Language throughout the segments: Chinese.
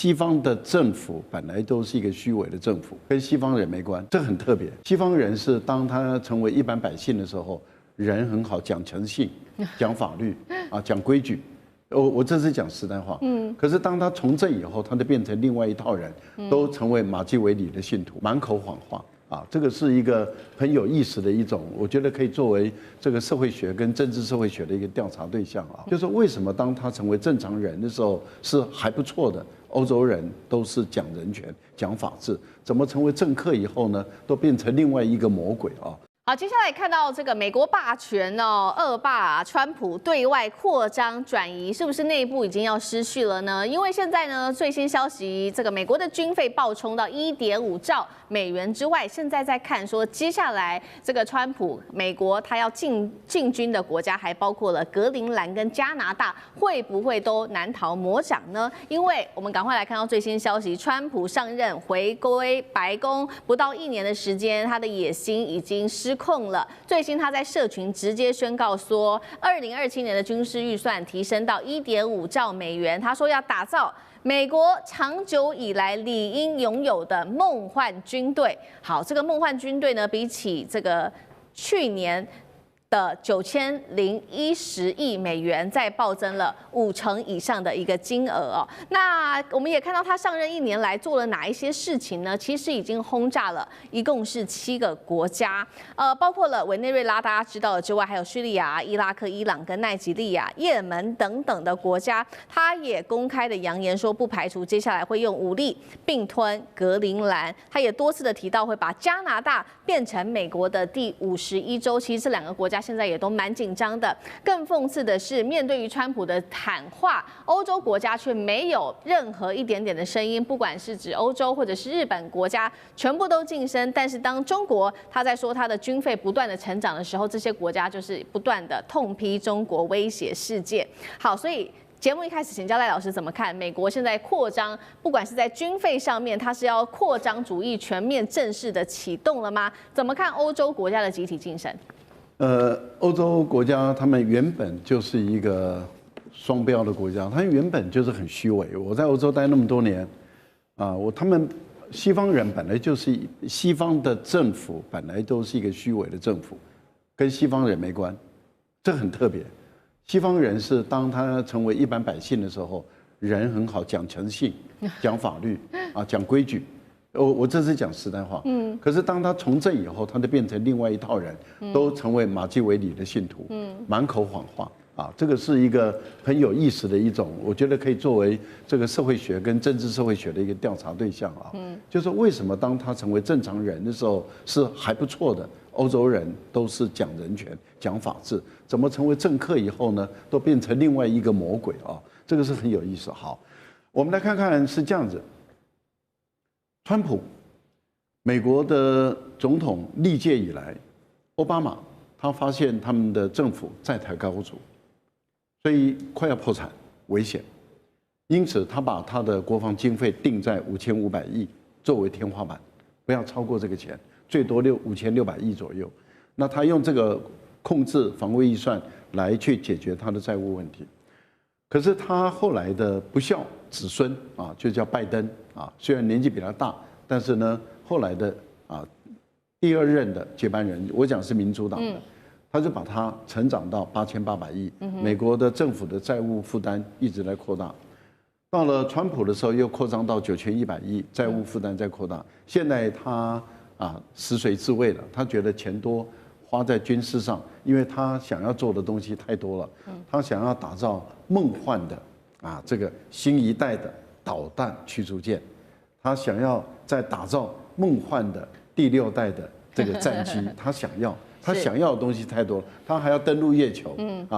西方的政府本来都是一个虚伪的政府，跟西方人没关，这很特别。西方人是当他成为一般百姓的时候，人很好，讲诚信，讲法律啊，讲规矩。我这是讲实在话，可是当他从政以后，他就变成另外一套人，都成为马基维里的信徒，满口谎话。啊，这个是一个很有意思的一种，我觉得可以作为这个社会学跟政治社会学的一个调查对象啊。就是为什么当他成为正常人的时候是还不错的，欧洲人都是讲人权、讲法治，怎么成为政客以后呢，都变成另外一个魔鬼啊？好，接下来看到这个美国霸权哦，恶霸川普对外扩张转移，是不是内部已经要失序了呢？因为现在呢，最新消息，这个美国的军费暴冲到1.5兆美元之外，现在在看说，接下来这个川普美国他要进军的国家还包括了格陵兰跟加拿大，会不会都难逃魔掌呢？因为我们赶快来看到最新消息，川普上任回归白宫不到1年的时间，他的野心已经失控了。最新他在社群直接宣告说，2027年的军事预算提升到1.5兆美元。他说要打造美国长久以来理应拥有的梦幻军队。好，这个梦幻军队呢，比起这个去年的9010亿美元，再暴增了50%以上的一个金额哦。那我们也看到他上任1年来做了哪一些事情呢？其实已经轰炸了，一共是7个国家，包括了委内瑞拉大家知道的之外，还有叙利亚、伊拉克、伊朗跟奈及利亚、也门等等的国家。他也公开的扬言说，不排除接下来会用武力并吞格陵兰。他也多次的提到会把加拿大变成美国的第51州。其实这2个国家现在也都蛮紧张的。更讽刺的是，面对于川普的喊话，欧洲国家却没有任何一点点的声音，不管是指欧洲或者是日本国家，全部都噤声。但是当中国他在说他的军费不断的成长的时候，这些国家就是不断的痛批中国，威胁世界。好，所以节目一开始，请教赖老师怎么看美国现在扩张，不管是在军费上面，它是要扩张主义全面正式的启动了吗？怎么看欧洲国家的集体晋升？欧洲国家他们原本就是一个双标的国家，他们原本就是很虚伪。我在欧洲待那么多年，啊，他们西方人本来就是西方的政府本来都是一个虚伪的政府，跟西方人没关，这很特别。西方人是当他成为一般百姓的时候，人很好，讲诚信，讲法律啊，讲规矩。我这是讲实在话，可是当他从政以后，他就变成另外一套人，都成为马基维里的信徒，满口谎话啊，这个是一个很有意思的一种，我觉得可以作为这个社会学跟政治社会学的一个调查对象啊，就是为什么当他成为正常人的时候是还不错的，欧洲人都是讲人权、讲法治，怎么成为政客以后呢，都变成另外一个魔鬼啊，这个是很有意思。好，我们来看看是这样子。川普，美国的总统历届以来，奥巴马他发现他们的政府债台高筑，所以快要破产，危险，因此他把他的国防经费定在5500亿作为天花板，不要超过这个钱，最多5600亿左右。那他用这个控制防卫预算来去解决他的债务问题。可是他后来的不孝子孙啊，就叫拜登啊，虽然年纪比他大，但是呢，后来的啊第2任的接班人，我讲是民主党的，他就把它成长到8800亿，美国的政府的债务负担一直在扩大。到了川普的时候，又扩张到9100亿，债务负担在扩大。现在他食髓知味了，他觉得钱多花在军事上，因为他想要做的东西太多了，他想要打造梦幻的这个新一代的导弹驱逐舰，他想要再打造梦幻的第6代的这个战机，他想要的东西太多了，他还要登陆月球，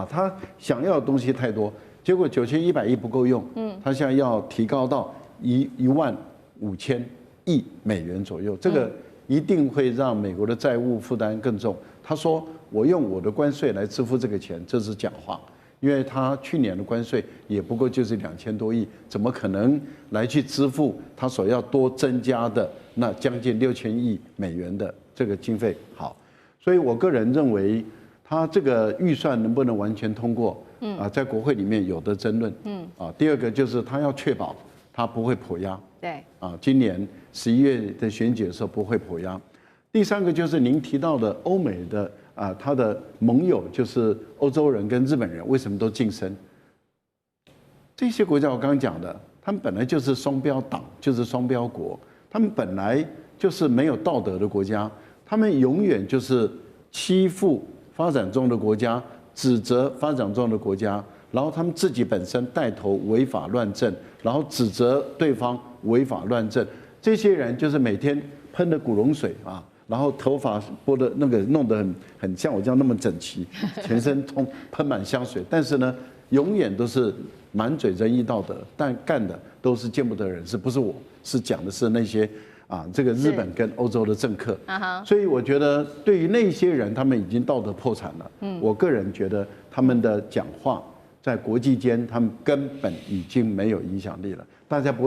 他想要的东西太多，结果9100亿不够用，他现在要提高到15000亿美元左右，这个一定会让美国的债务负担更重。他说：“我用我的关税来支付这个钱，这是假话，因为他去年的关税也不过就是2000多亿，怎么可能来去支付他所要多增加的那将近6000亿美元的这个经费？”好，所以我个人认为，他这个预算能不能完全通过，在国会里面有的争论，第二个就是他要确保它不会破压。对，今年11月的选举的时候不会破压。第三个就是您提到的欧美的他的盟友就是欧洲人跟日本人，为什么都晋升？这些国家我刚刚讲的，他们本来就是双标党，就是双标国，他们本来就是没有道德的国家，他们永远就是欺负发展中的国家，指责发展中的国家，然后他们自己本身带头违法乱政，然后指责对方违法乱政。这些人就是每天喷的古龙水然后头发拨的那个弄得很像我这样那么整齐，全身喷满香水，但是呢，永远都是满嘴仁义道德，但干的都是见不得人，是不是我？是讲的是那些这个日本跟欧洲的政客。所以我觉得对于那些人，他们已经道德破产了。我个人觉得他们的讲话在国际间，他们根本已经没有影响力了，大家不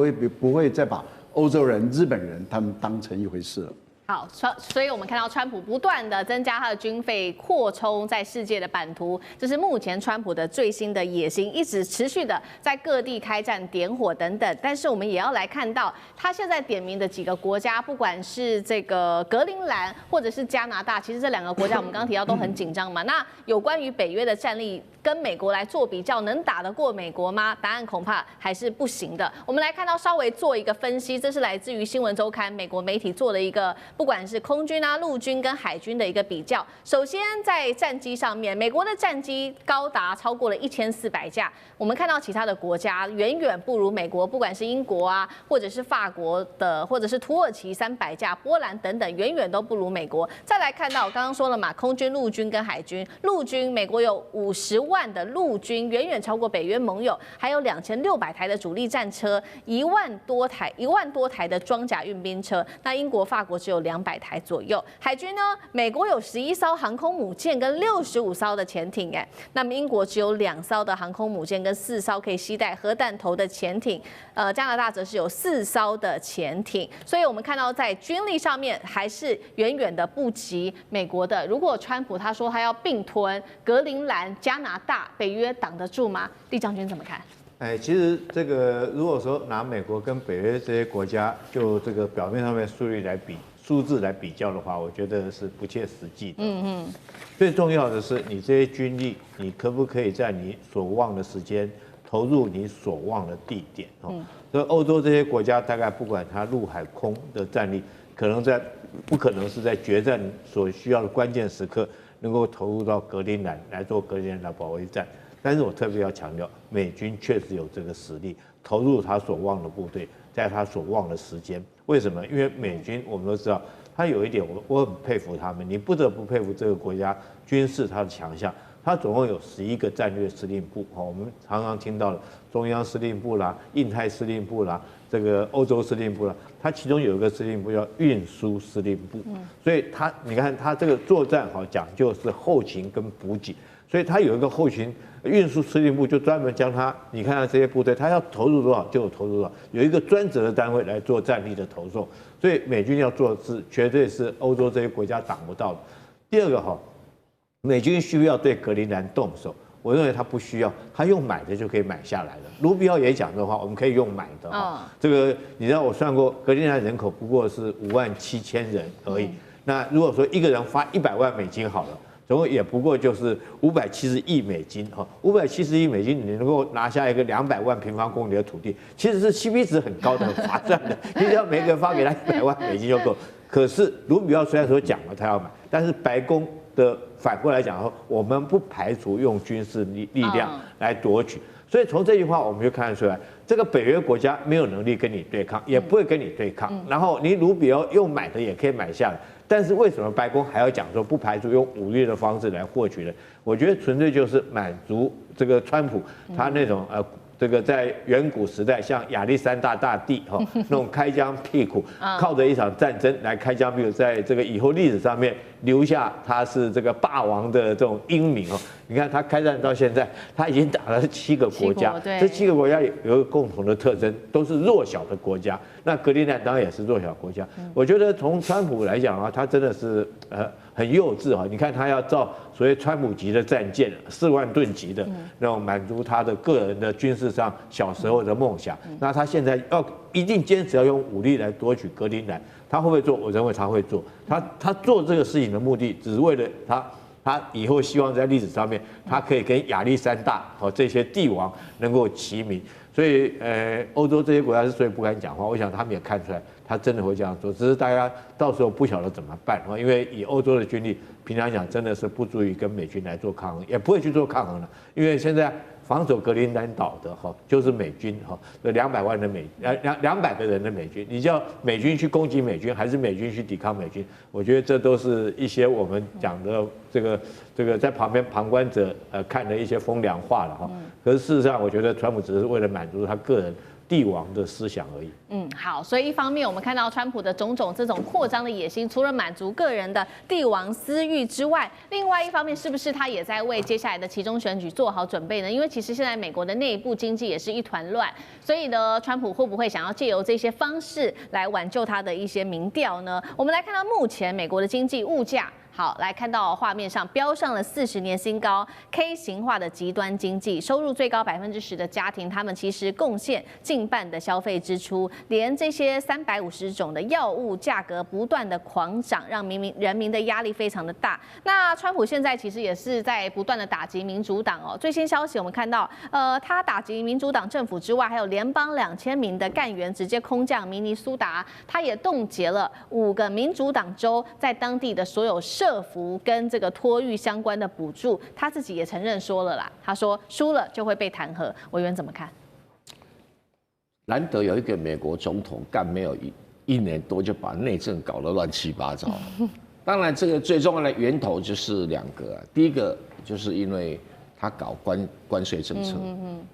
会再把欧洲人、日本人他们当成一回事了。好，所以我们看到川普不断的增加他的军费，扩充在世界的版图，这是目前川普的最新的野心，一直持续的在各地开战、点火等等。但是我们也要来看到，他现在点名的几个国家，不管是这个格陵兰或者是加拿大，其实这两个国家我们刚刚提到都很紧张嘛。那有关于北约的战力跟美国来做比较，能打得过美国吗？答案恐怕还是不行的。我们来看到稍微做一个分析，这是来自于新闻周刊美国媒体做的一个。不管是空军陆军跟海军的一个比较，首先在战机上面，美国的战机高达超过了1400架，我们看到其他的国家远远不如美国，不管是英国或者是法国的，或者是土耳其300架，波兰等等，远远都不如美国。再来看到我刚刚说了嘛，空军、陆军跟海军，陆军美国有50万的陆军，远远超过北约盟友，还有2600台的主力战车，1万多台的装甲运兵车，那英国、法国只有200台左右。海军呢，美国有11艘航空母舰跟65艘的潜艇，那么英国只有2艘的航空母舰跟4艘可以携带核弹头的潜艇，加拿大则是有4艘的潜艇，所以我们看到在军力上面还是远远的不及美国的。如果川普他说他要并吞格陵兰、加拿大，北约挡得住吗？厉将军怎么看？其实这个如果说拿美国跟北约这些国家就这个表面上面数字来比较的话，我觉得是不切实际的。最重要的是你这些军力，你可不可以在你所望的时间投入你所望的地点？所以欧洲这些国家大概不管它陆海空的战力，不可能是在决战所需要的关键时刻能够投入到格陵兰来做格陵兰的保卫战。但是我特别要强调，美军确实有这个实力，投入他所望的部队，在他所望的时间。为什么？因为美军我们都知道，他有一点我很佩服他们，你不得不佩服这个国家军事它的强项。它总共有11个战略司令部，我们常常听到的中央司令部啦、印太司令部啦、这个欧洲司令部啦，它其中有一个司令部叫运输司令部。所以你看它这个作战讲究是后勤跟补给，所以它有一个后勤运输司令部，就专门将它，你看看这些部队，它要投入多少就有投入多少，有一个专责的单位来做战力的投送。所以美军要做的是，绝对是欧洲这些国家挡不到的。第二个美军需要对格陵兰动手，我认为他不需要，他用买的就可以买下来了。卢比奥也讲的话，我们可以用买的。这个你知道我算过，格陵兰人口不过是57000人而已。那如果说一个人花100万美金好了，总共也不过就是570亿美金，570亿美金你能够拿下一个200万平方公里的土地，其实是 CP 值很高的、很划算的。你只要每个人发给他100万美金就够。可是卢比奥虽然说讲了他要买，但是白宫的反过来讲我们不排除用军事力量来夺取。所以从这句话我们就看得出来，这个北约国家没有能力跟你对抗，也不会跟你对抗。然后你卢比奥用买的也可以买下来。但是为什么白宫还要讲说不排除用武力的方式来获取呢？我觉得纯粹就是满足这个川普他那种这个在远古时代像亚历山大大帝那种开疆辟土，靠着一场战争来开疆辟土，在这个以后历史上面留下他是这个霸王的这种英名哦。你看他开战到现在，他已经打了7个国家，这7个国家有一个共同的特征，都是弱小的国家。那格陵兰当然也是弱小国家。我觉得从川普来讲啊，他真的是很幼稚啊。你看他要造所谓川普级的战舰，4万吨级的那种，满足他的个人的军事上小时候的梦想。那他现在一定坚持要用武力来夺取格陵兰，他会不会做？我认为他会做。他做这个事情的目的，只是为了他以后希望在历史上面，他可以跟亚历山大和这些帝王能够齐名。所以欧洲这些国家之所以不敢讲话，我想他们也看出来，他真的会这样做，只是大家到时候不晓得怎么办因为以欧洲的军力，平常讲真的是不足以跟美军来做抗衡，也不会去做抗衡了，因为现在防守格陵兰岛的就是美军这200万的200个人的美军，你叫美军去攻击美军，还是美军去抵抗美军？我觉得这都是一些我们讲的这个在旁边旁观者看的一些风凉话了可是事实上，我觉得川普只是为了满足他个人帝王的思想而已。好，所以一方面我们看到川普的种种这种扩张的野心，除了满足个人的帝王私欲之外，另外一方面是不是他也在为接下来的期中选举做好准备呢？因为其实现在美国的内部经济也是一团乱，所以呢，川普会不会想要借由这些方式来挽救他的一些民调呢？我们来看到目前美国的经济物价。好，来看到画面上飙上了40年新高 ，K 型化的极端经济，收入最高10%的家庭，他们其实贡献近半的消费支出，连这些350种的药物价格不断的狂涨，让人民的压力非常的大。那川普现在其实也是在不断的打击民主党最新消息我们看到，他打击民主党政府之外，还有联邦2000名的干员直接空降明尼苏达，他也冻结了5个民主党州在当地的所有社福跟这个托育相关的补助，他自己也承认说了啦，他说输了就会被弹劾。委员怎么看？难得有一个美国总统干没有1年多就把内政搞得乱七八糟。当然，这个最重要的源头就是2个，第一个就是因为他搞关税政策，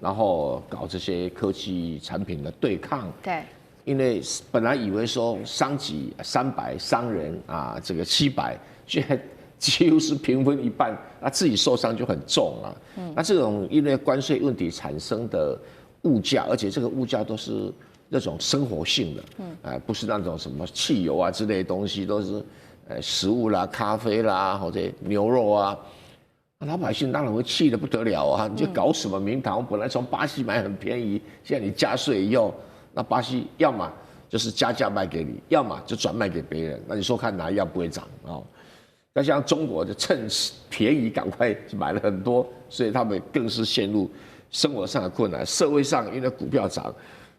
然后搞这些科技产品的对抗。对。因为本来以为说商级300，商人这个700，现在几乎是平分一半，那自己受伤就很重啊。那这种因为关税问题产生的物价，而且这个物价都是那种生活性的，不是那种什么汽油之类的东西，都是食物啦、咖啡啦或者牛肉啊。老百姓当然会气得不得了啊！你就搞什么名堂？本来从巴西买很便宜，现在你加税以后，那巴西要么就是加价卖给你，要么就转卖给别人。那你说看哪一样不会涨那像中国就趁便宜赶快买了很多，所以他们更是陷入生活上的困难。社会上因为股票涨，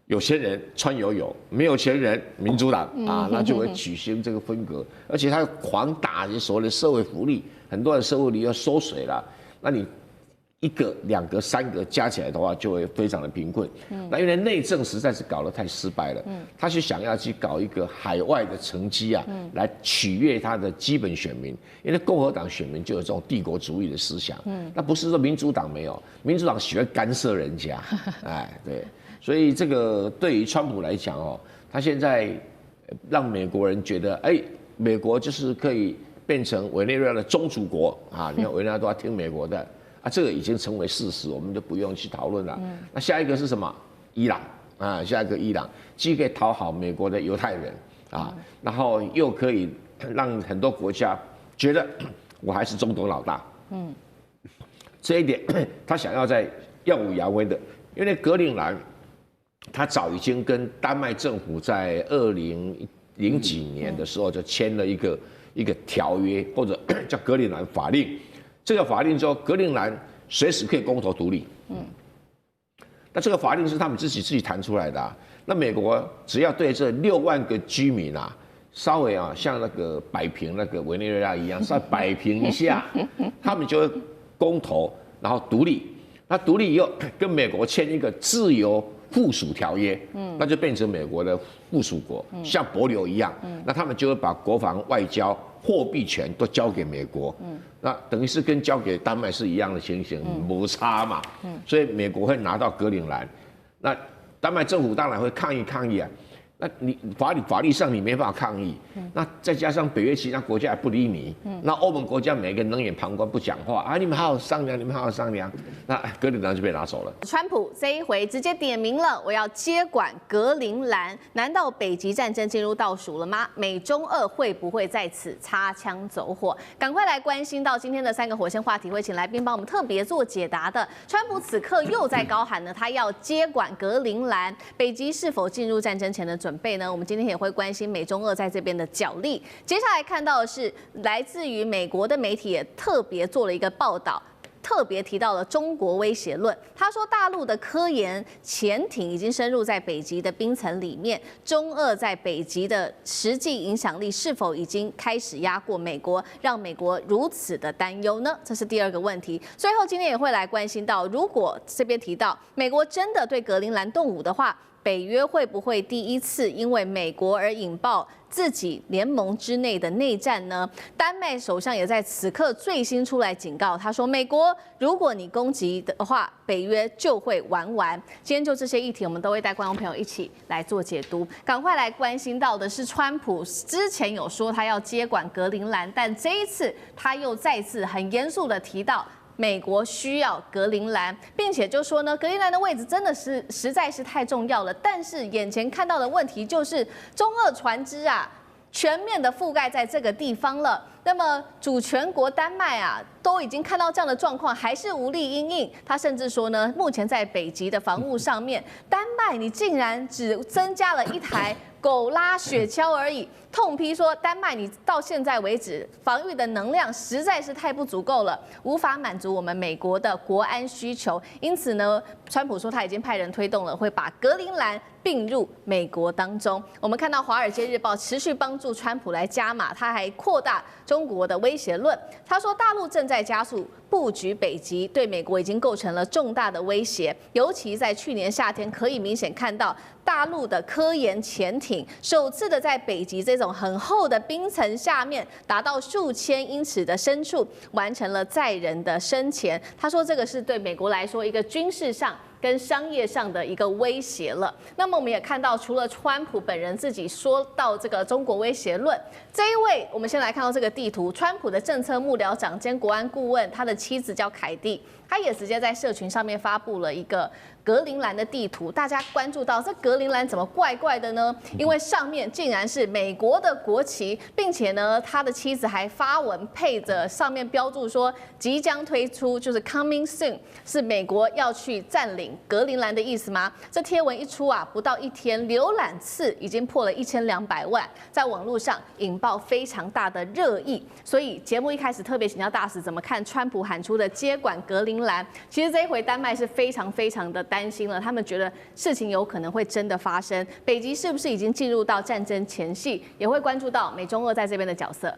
有钱人穿油油，没有钱人民主党那就会举行这个分隔，而且他狂打所谓的社会福利，很多人社会福利要缩水了，那你1个、2个、3个加起来的话，就会非常的贫困。那因为内政实在是搞得太失败了，他是想要去搞一个海外的成绩来取悦他的基本选民。因为共和党选民就有这种帝国主义的思想，那不是说民主党没有，民主党喜欢干涉人家，对。所以这个对于川普来讲他现在让美国人觉得，美国就是可以变成委内瑞拉的宗主国你看委内瑞拉都要听美国的。这个已经成为事实，我们就不用去讨论了。那下一个是什么？伊朗下一个伊朗既可以讨好美国的犹太人然后又可以让很多国家觉得我还是中东老大。这一点他想要在耀武扬威的，因为格陵兰他早已经跟丹麦政府在2000几年的时候就签了一个条约，或者叫格陵兰法令。这个法令说，格陵兰随时可以公投独立。那这个法令是他们自己谈出来的那美国只要对这6万个居民稍微像那个摆平那个委内瑞拉一样，稍微摆平一下，他们就会公投，然后独立。那独立以后跟美国签一个自由附属条约，那就变成美国的附属国，像帛琉一样。那他们就会把国防、外交、货币权都交给美国。那等于是跟交给丹麦是一样的情形，摩擦嘛。所以美国会拿到格陵兰，那丹麦政府当然会抗议。那你法律上你没办法抗议，那再加上北约其他国家也不理你，那欧盟国家每个人冷眼旁观不讲话啊，你们好好商量，那格陵兰就被拿走了。川普这一回直接点名了，我要接管格陵兰，难道北极战争进入倒数了吗？美中俄会不会在此擦枪走火？赶快来关心到今天的3个火线话题，会请来宾帮我们特别做解答的。川普此刻又在高喊呢，他要接管格陵兰，北极是否进入战争前的准备呢？我们今天也会关心美中俄在这边的角力。接下来看到的是来自于美国的媒体也特别做了一个报道。特别提到了中国威胁论，他说大陆的科研潜艇已经深入在北极的冰层里面，中俄在北极的实际影响力是否已经开始压过美国，让美国如此的担忧呢？这是第2个问题。最后今天也会来关心到，如果这边提到美国真的对格陵兰动武的话，北约会不会第一次因为美国而引爆自己联盟之内的内战呢？丹麦首相也在此刻最新出来警告，他说：“美国，如果你攻击的话，北约就会玩完。”今天就这些议题，我们都会带观众朋友一起来做解读。赶快来关心到的是，川普之前有说他要接管格陵兰，但这一次他又再次很严肃的提到。美国需要格陵兰，并且就说呢，格陵兰的位置真的是实在是太重要了。但是眼前看到的问题就是中俄船只啊，全面的覆盖在这个地方了。那么主权国丹麦啊，都已经看到这样的状况，还是无力因应。他甚至说呢，目前在北极的防务上面，丹麦你竟然只增加了一台狗拉雪橇而已。痛批说，丹麦你到现在为止防御的能量实在是太不足够了，无法满足我们美国的国安需求。因此呢，川普说他已经派人推动了，会把格陵兰并入美国当中。我们看到《华尔街日报》持续帮助川普来加码，他还扩大中国的威胁论。他说，大陆正在加速布局北极，对美国已经构成了重大的威胁。尤其在去年夏天，可以明显看到大陆的科研潜艇首次的在北极这种很厚的冰层下面，达到数千英尺的深处，完成了载人的深潜。他说，这个是对美国来说一个军事上跟商业上的一个威胁了。那么我们也看到，除了川普本人自己说到这个中国威胁论，这一位我们先来看到这个地图，川普的政策幕僚长兼国安顾问，他的妻子叫凯蒂，他也直接在社群上面发布了一个格陵兰的地图。大家关注到这格陵兰怎么怪怪的呢？因为上面竟然是美国的国旗，并且呢，他的妻子还发文配着上面标注说即将推出，就是 coming soon， 是美国要去占领格陵兰的意思吗？这贴文一出啊，不到1天，浏览次已经破了1200万，在网络上引爆非常大的热议。所以节目一开始特别请教大使怎么看川普喊出的接管格陵兰。其实这一回丹麦是非常的担心了，他们觉得事情有可能会真的发生，北极是不是已经进入到战争前夕，也会关注到美中俄在这边的角色。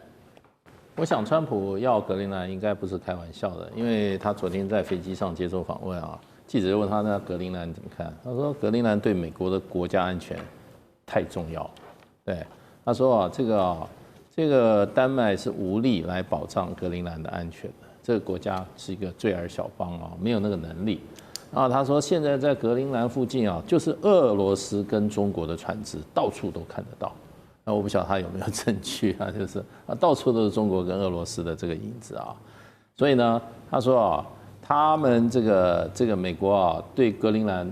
我想川普要格陵兰应该不是开玩笑的，因为他昨天在飞机上接受访问啊，记者问他那格陵兰怎么看，他说格陵兰对美国的国家安全太重要，对，他说啊这个丹麦是无力来保障格陵兰的安全的，这个国家是一个罪尔小邦啊，没有那个能力。然后他说现在在格陵兰附近啊，就是俄罗斯跟中国的船只到处都看得到。那我不晓得他有没有证据啊，就是到处都是中国跟俄罗斯的这个影子啊，所以呢，他说啊，他们这个美国啊，对格陵兰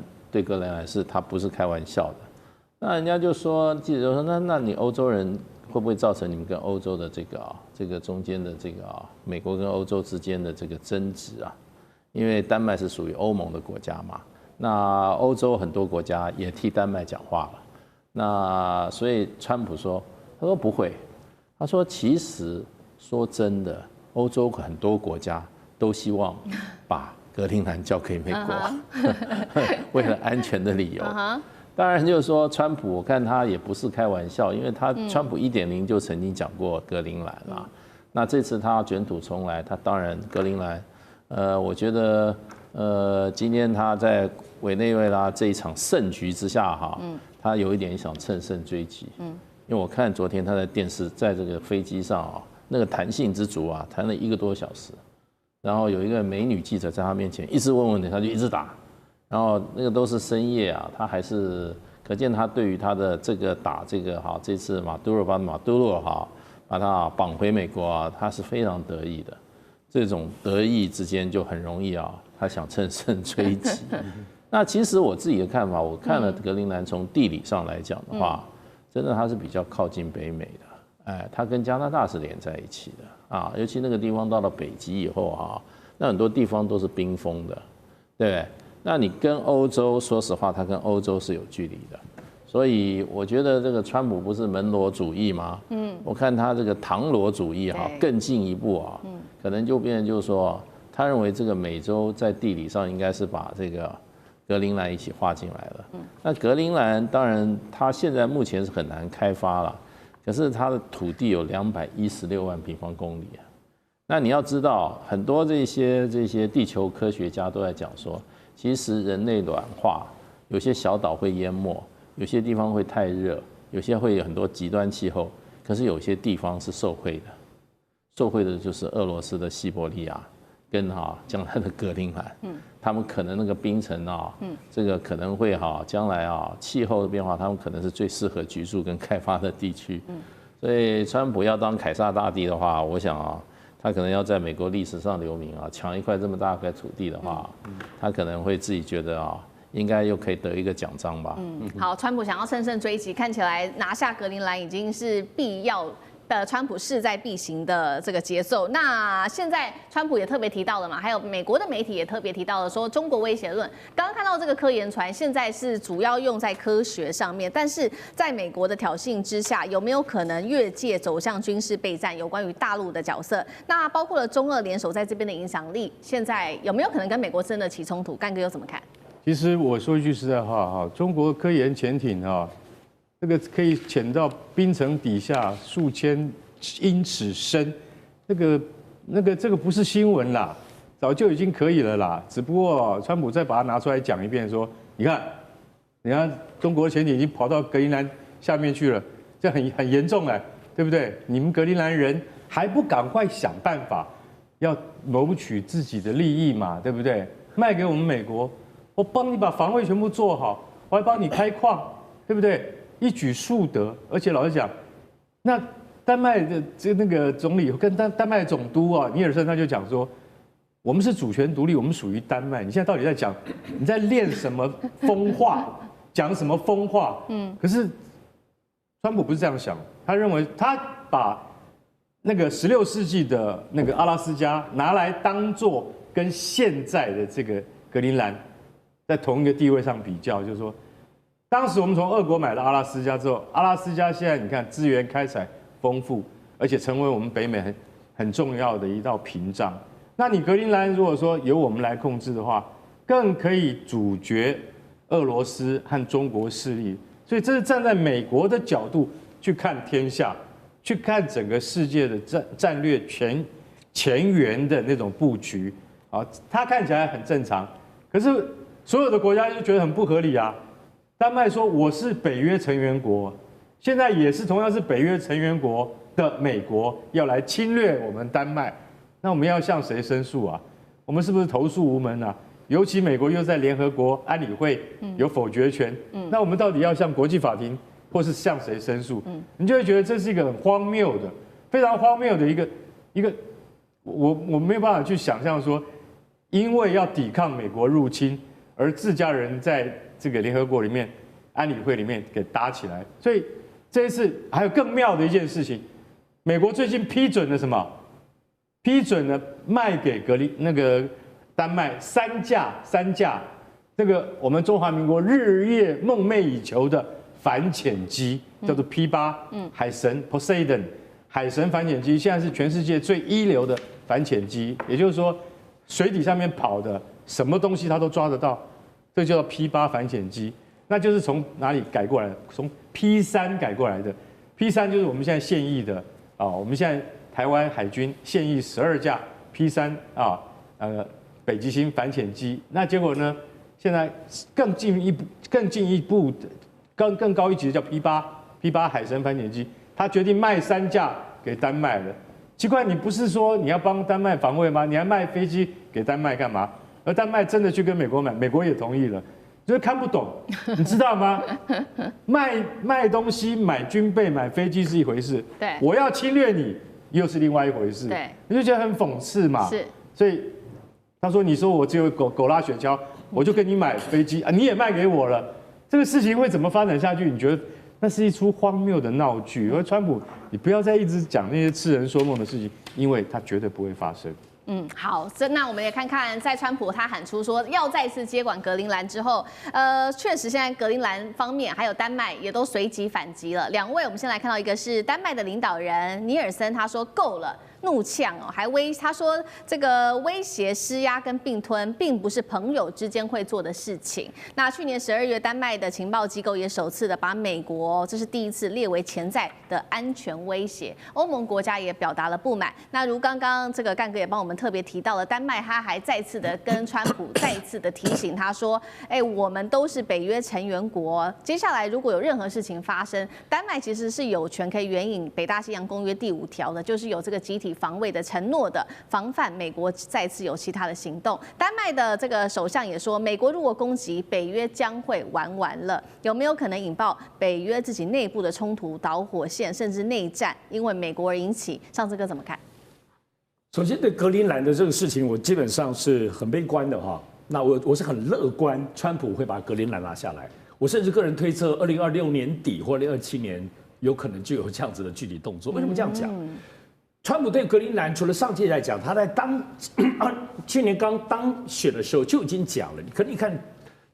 是他不是开玩笑的。那人家就说，记者就说，那你欧洲人会不会造成你们跟欧洲的这个中间的美国跟欧洲之间的这个争执啊？因为丹麦是属于欧盟的国家嘛，那欧洲很多国家也替丹麦讲话了。那所以川普说，他说不会，他说其实说真的，欧洲很多国家都希望把格陵兰交给美国，为了安全的理由。当然就是说，川普我看他也不是开玩笑，因为他川普1.0就曾经讲过格陵兰啦。那这次他卷土重来，他当然格陵兰，我觉得今天他在委内瑞拉这一场胜局之下哈。他有一点想乘胜追击，因为我看昨天他在电视，在这个飞机上啊，那个弹性之足啊，弹了1个多小时，然后有一个美女记者在他面前一直问问题，他就一直打，然后那个都是深夜啊，他还是可见他对于他的这个打这个哈，这次马杜罗哈把他绑回美国啊，他是非常得意的。这种得意之间就很容易啊，他想乘胜追击。那其实我自己的看法，我看了格陵兰从地理上来讲的话，真的它是比较靠近北美的，哎，它跟加拿大是连在一起的啊，尤其那个地方到了北极以后啊，那很多地方都是冰封的，对不对？那你跟欧洲，说实话，它跟欧洲是有距离的。所以我觉得这个川普不是门罗主义吗？我看他这个唐罗主义哈，更进一步啊，可能就变成就是说，他认为这个美洲在地理上应该是把这个格陵兰一起划进来了。那格陵兰当然它现在目前是很难开发了，可是它的土地有216万平方公里啊。那你要知道，很多这些地球科学家都在讲说，其实人类暖化，有些小岛会淹没。有些地方会太热，有些会有很多极端气候，可是有些地方是受惠的，受惠的就是俄罗斯的西伯利亚跟将来的格陵兰，他们可能那个冰层这个可能会将来气候的变化，他们可能是最适合居住跟开发的地区，所以川普要当凯撒大帝的话，我想他可能要在美国历史上留名抢一块这么大块土地的话，他可能会自己觉得应该又可以得一个奖章吧。好，川普想要乘胜追击，看起来拿下格陵兰已经是必要的，川普势在必行的这个节奏。那现在川普也特别提到了嘛，还有美国的媒体也特别提到了说中国威胁论。刚刚看到这个科研船，现在是主要用在科学上面，但是在美国的挑衅之下，有没有可能越界走向军事备战？有关于大陆的角色，那包括了中俄联手在这边的影响力，现在有没有可能跟美国真的起冲突？干哥又怎么看？其实我说一句实在话中国科研潜艇这个可以潜到冰层底下数千英尺深，这个不是新闻啦，早就已经可以了啦。只不过川普再把它拿出来讲一遍，说你看，中国潜艇已经跑到格陵兰下面去了，这很严重了，对不对？你们格陵兰人还不赶快想办法，要谋取自己的利益嘛，对不对？卖给我们美国。我帮你把防卫全部做好，我还帮你开矿，对不对？一举数得。而且老实讲，那丹麦的那个总理跟丹麦总督尼尔森他就讲说，我们是主权独立，我们属于丹麦。你现在到底在讲你在练什么疯话，讲什么疯话？可是川普不是这样想，他认为他把那个16世纪的那个阿拉斯加拿来当做跟现在的这个格陵兰在同一个地位上比较，就是说，当时我们从俄国买了阿拉斯加之后，阿拉斯加现在你看资源开采丰富，而且成为我们北美很重要的一道屏障。那你格陵兰如果说由我们来控制的话，更可以阻绝俄罗斯和中国势力。所以这是站在美国的角度去看天下，去看整个世界的战略前沿的那种布局它看起来很正常，可是所有的国家就觉得很不合理啊！丹麦说我是北约成员国，现在也是同样是北约成员国的美国要来侵略我们丹麦，那我们要向谁申诉啊？我们是不是投诉无门啊？尤其美国又在联合国安理会有否决权，那我们到底要向国际法庭或是向谁申诉？你就会觉得这是一个很荒谬的、非常荒谬的一个，我没有办法去想象说，因为要抵抗美国入侵。而自家人在这个联合国里面、安理会里面给打起来，所以这一次还有更妙的一件事情，美国最近批准了什么？批准了卖给那个丹麦三架这个我们中华民国日夜梦寐以求的反潜机，叫做 P8海神 Poseidon 海神反潜机，现在是全世界最一流的反潜机，也就是说水底上面跑的。什么东西它都抓得到，这叫 P8反潜机，那就是从哪里改过来的？从 P3改过来的。P3就是我们现在现役的我们现在台湾海军现役12架 P3北极星反潜机。那结果呢？现在更进一步的更高一级的叫 P8 海神反潜机，他决定卖3架给丹麦了。奇怪，你不是说你要帮丹麦防卫吗？你还卖飞机给丹麦干嘛？而丹麦真的去跟美国买，美国也同意了。就是看不懂，你知道吗？卖东西、买军备、买飞机是一回事，对，我要侵略你又是另外一回事，对，你就觉得很讽刺嘛。是，所以他说：“你说我只有狗拉雪橇，我就跟你买飞机啊，你也卖给我了，这个事情会怎么发展下去？你觉得那是一出荒谬的闹剧？而川普，你不要再一直讲那些痴人说梦的事情，因为它绝对不会发生。”好，那我们也看看，在川普他喊出说要再次接管格陵兰之后，确实现在格陵兰方面还有丹麦也都随即反击了。两位，我们先来看到一个是丹麦的领导人尼尔森，他说够了。怒呛哦，他说这个威胁、施压跟并吞，并不是朋友之间会做的事情。那去年12月，丹麦的情报机构也首次的把美国，这是第一次列为潜在的安全威胁。欧盟国家也表达了不满。那如刚刚这个干哥也帮我们特别提到了，丹麦他还再次的跟川普再一次的提醒他说，我们都是北约成员国，接下来如果有任何事情发生，丹麦其实是有权可以援引北大西洋公约第5条的，就是有这个集体防卫的承诺的，防范美国再次有其他的行动。丹麦的这个首相也说，美国如果攻击，北约将会玩完了。有没有可能引爆北约自己内部的冲突、导火线，甚至内战？因为美国而引起，上次哥怎么看？首先对格陵兰的这个事情，我基本上是很悲观的哈。那我是很乐观，川普会把格陵兰拿下来。我甚至个人推测，2026年底或2027年有可能就有这样子的具体动作。为什么这样讲？川普对格陵兰除了上届来讲，他在去年刚当选的时候就已经讲了。可你看，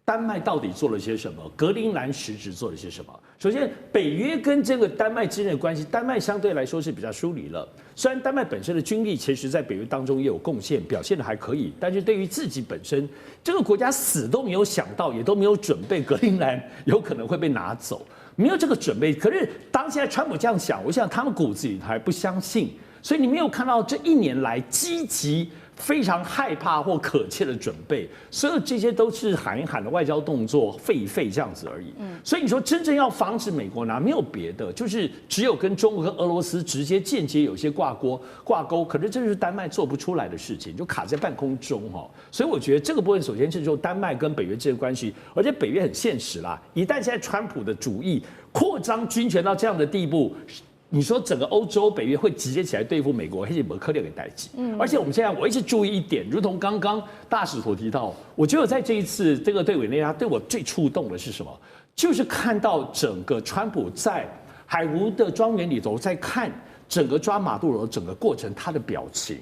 丹麦到底做了些什么？格陵兰实质做了些什么？首先，北约跟这个丹麦之间的关系，丹麦相对来说是比较疏离了。虽然丹麦本身的军力其实在北约当中也有贡献，表现的还可以，但是对于自己本身这个国家死都没有想到，也都没有准备，格陵兰有可能会被拿走，没有这个准备。可是当现在川普这样想，我想他们骨子里还不相信。所以你没有看到这1年来积极、非常害怕或可切的准备，所有这些都是喊一喊的外交动作，废一废这样子而已。所以你说真正要防止美国拿，没有别的，就是只有跟中国跟俄罗斯直接间接有些挂钩，可是这就是丹麦做不出来的事情，就卡在半空中哈。所以我觉得这个部分首先是说丹麦跟北约之间的关系，而且北约很现实啦，一旦现在川普的主义扩张军权到这样的地步。你说整个欧洲北约会直接起来对付美国，而且没克列给代击。而且我们现在我一直注意一点，如同刚刚大使所提到，我觉得在这一次这个对委内瑞拉对我最触动的是什么？就是看到整个川普在海湖的庄园里头，在看整个抓马杜罗整个过程，他的表情，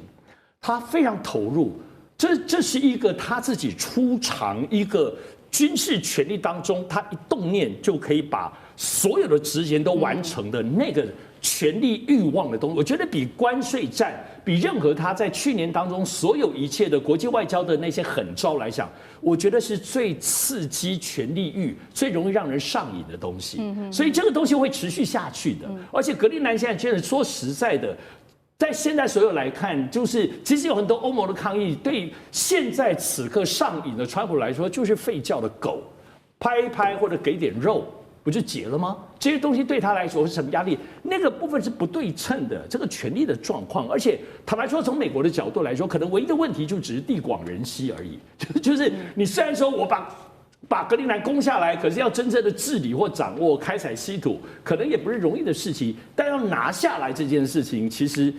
他非常投入。这是一个他自己出场一个军事权力当中，他一动念就可以把所有的职权都完成的那个。权力欲望的东西，我觉得比关税战，比任何他在去年当中所有一切的国际外交的那些狠招来讲，我觉得是最刺激权力欲、最容易让人上瘾的东西。所以这个东西会持续下去的。而且格陵兰现在真的说实在的，在现在所有来看，就是其实有很多欧盟的抗议，对现在此刻上瘾的川普来说，就是吠叫的狗，拍一拍或者给点肉。不就结了吗？这些东西对他来说是什么压力？那个部分是不对称的，这个权力的状况。而且坦白说，从美国的角度来说，可能唯一的问题就只是地广人稀而已。就是你虽然说我把格陵兰攻下来，可是要真正的治理或掌握、开采稀土，可能也不是容易的事情。但要拿下来这件事情，其实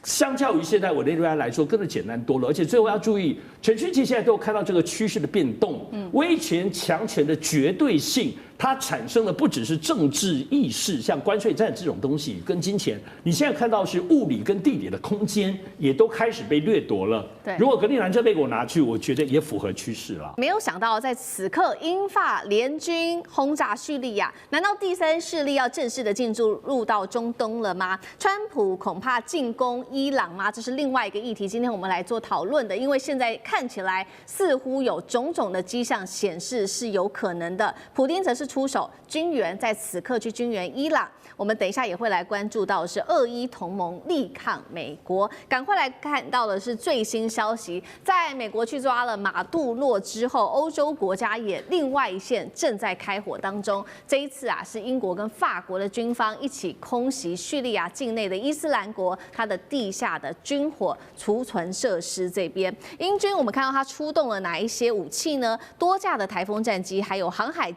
相较于现在委内瑞拉来说，更是简单多了。而且最后要注意，全世界现在都有看到这个趋势的变动，威权强权的绝对性。它产生的不只是政治意识，像关税战这种东西跟金钱，你现在看到是物理跟地理的空间也都开始被掠夺了。对，如果格陵兰真被我拿去，我觉得也符合趋势了。没有想到在此刻，英法联军轰炸叙利亚，难道第三势力要正式的进入到中东了吗？川普恐怕进攻伊朗吗？这是另外一个议题，今天我们来做讨论的，因为现在看起来似乎有种种的迹象显示是有可能的。普丁则是出手军援，在此刻去军援伊朗。我们等一下也会来关注到的是俄伊同盟力抗美国。赶快来看到的是最新消息，在美国去抓了马杜洛之后，欧洲国家也另外一线正在开火当中。这一次啊，是英国跟法国的军方一起空袭叙利亚境内的伊斯兰国，它的地下的军火储存设施这边。英军我们看到它出动了哪一些武器呢？多架的台风战机，还有航海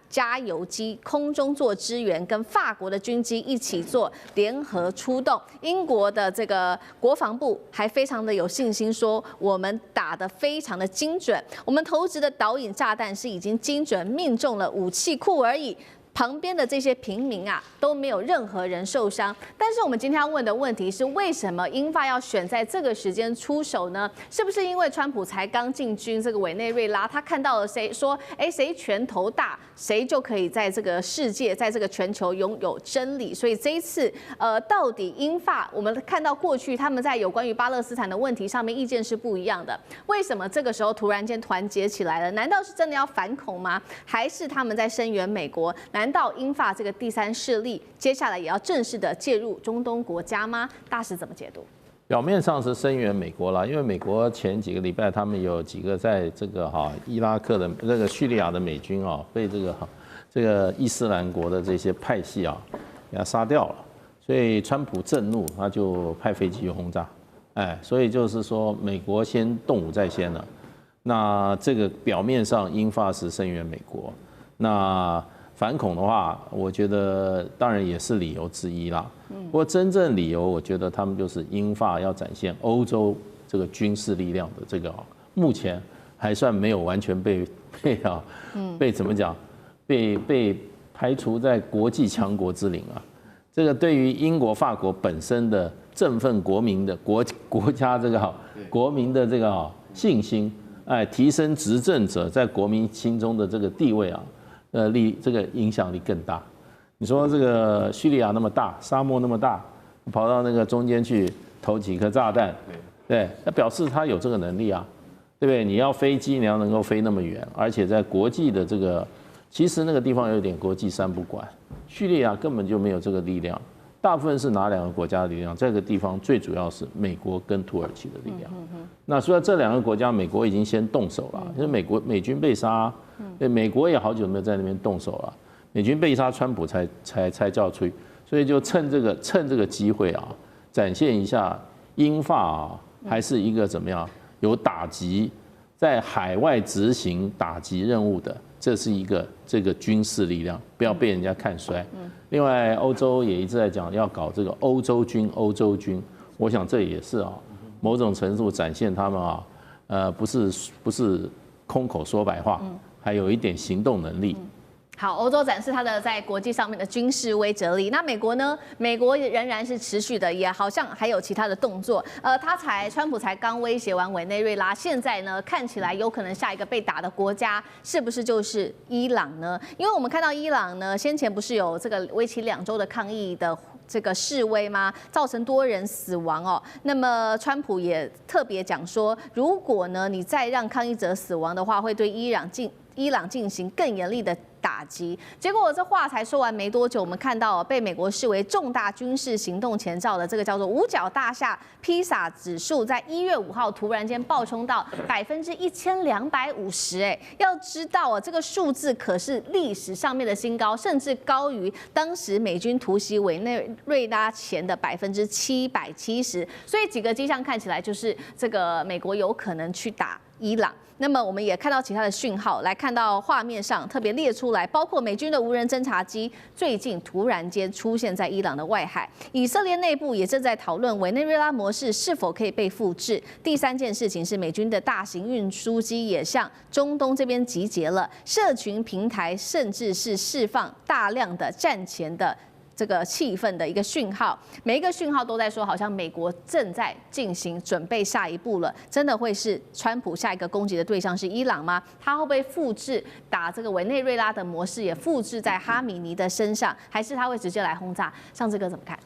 加油机空中做支援，跟法国的军机一起做联合出动。英国的这个国防部还非常的有信心说，我们打得非常的精准，我们投掷的导引炸弹是已经精准命中了武器库而已。旁边的这些平民啊都没有任何人受伤，但是我们今天要问的问题是，为什么英法要选在这个时间出手呢？是不是因为川普才刚进军这个委内瑞拉，他看到了谁说，谁拳头大，谁就可以在这个世界，在这个全球拥有真理？所以这一次，到底英法，我们看到过去他们在有关于巴勒斯坦的问题上面意见是不一样的，为什么这个时候突然间团结起来了？难道是真的要反恐吗？还是他们在声援美国？难道英法这个第三势力接下来也要正式的介入中东国家吗？大使怎么解读？表面上是声援美国啦，因为美国前几个礼拜他们有几个在这个伊拉克的这个叙利亚的美军被这个伊斯兰国的这些派系给他杀掉了，所以川普震怒，他就派飞机去轰炸，所以就是说美国先动武在先了。那这个表面上英法是声援美国，那反恐的话，我觉得当然也是理由之一啦。不过真正理由，我觉得他们就是英法要展现欧洲这个军事力量的这个，目前还算没有完全被怎么讲，被排除在国际强国之林啊。这个对于英国、法国本身的振奋国民的国家这个国民的这个信心，提升执政者在国民心中的这个地位啊。这个影响力更大。你说这个叙利亚那么大，沙漠那么大，跑到那个中间去投几颗炸弹，对，那表示他有这个能力啊，对不对？你要飞机，你要能够飞那么远，而且在国际的这个，其实那个地方有点国际三不管，叙利亚根本就没有这个力量。大部分是哪两个国家的力量？这个地方最主要是美国跟土耳其的力量。那所以这两个国家，美国已经先动手了，因为美军被杀，美国也好久没有在那边动手了。美军被杀，川普才叫吹，所以就趁这个机会展现一下英法还是一个怎么样有打击，在海外执行打击任务的。这是一个这个军事力量，不要被人家看衰。另外，欧洲也一直在讲要搞这个欧洲军，我想这也是某种程度展现他们不是空口说白话，还有一点行动能力。好，欧洲展示它的在国际上面的军事威慑力。那美国呢？美国仍然是持续的，也好像还有其他的动作。川普才刚威胁完委内瑞拉，现在呢看起来有可能下一个被打的国家是不是就是伊朗呢？因为我们看到伊朗呢，先前不是有这个为期2周的抗议的这个示威吗？造成多人死亡哦。那么川普也特别讲说，如果呢你再让抗议者死亡的话，会对伊朗进行更严厉的打击。结果这话才说完没多久，我们看到被美国视为重大军事行动前兆的这个叫做五角大厦披萨指数，在1月5号突然间暴冲到1250%。要知道这个数字可是历史上面的新高，甚至高于当时美军突袭委内瑞拉前的770%。所以几个迹象看起来就是这个美国有可能去打伊朗。那么我们也看到其他的讯号，来看到画面上特别列出来，包括美军的无人侦察机最近突然间出现在伊朗的外海，以色列内部也正在讨论委内瑞拉模式是否可以被复制。第三件事情是美军的大型运输机也向中东这边集结了，社群平台甚至是释放大量的战前的这个气氛的一个讯号，每一个讯号都在说，好像美国正在进行准备下一步了。真的会是川普下一个攻击的对象是伊朗吗？他会不会复制打这个委内瑞拉的模式，也复制在哈米尼的身上，还是他会直接来轰炸？上次哥怎么看？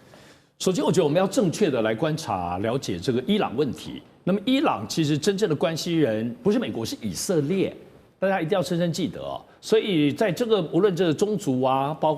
首先，我觉得我们要正确的来观察、了解这个伊朗问题。那么，伊朗其实真正的关系人不是美国，是以色列。大家一定要深深记得哦。所以在这个无论这个宗族啊，包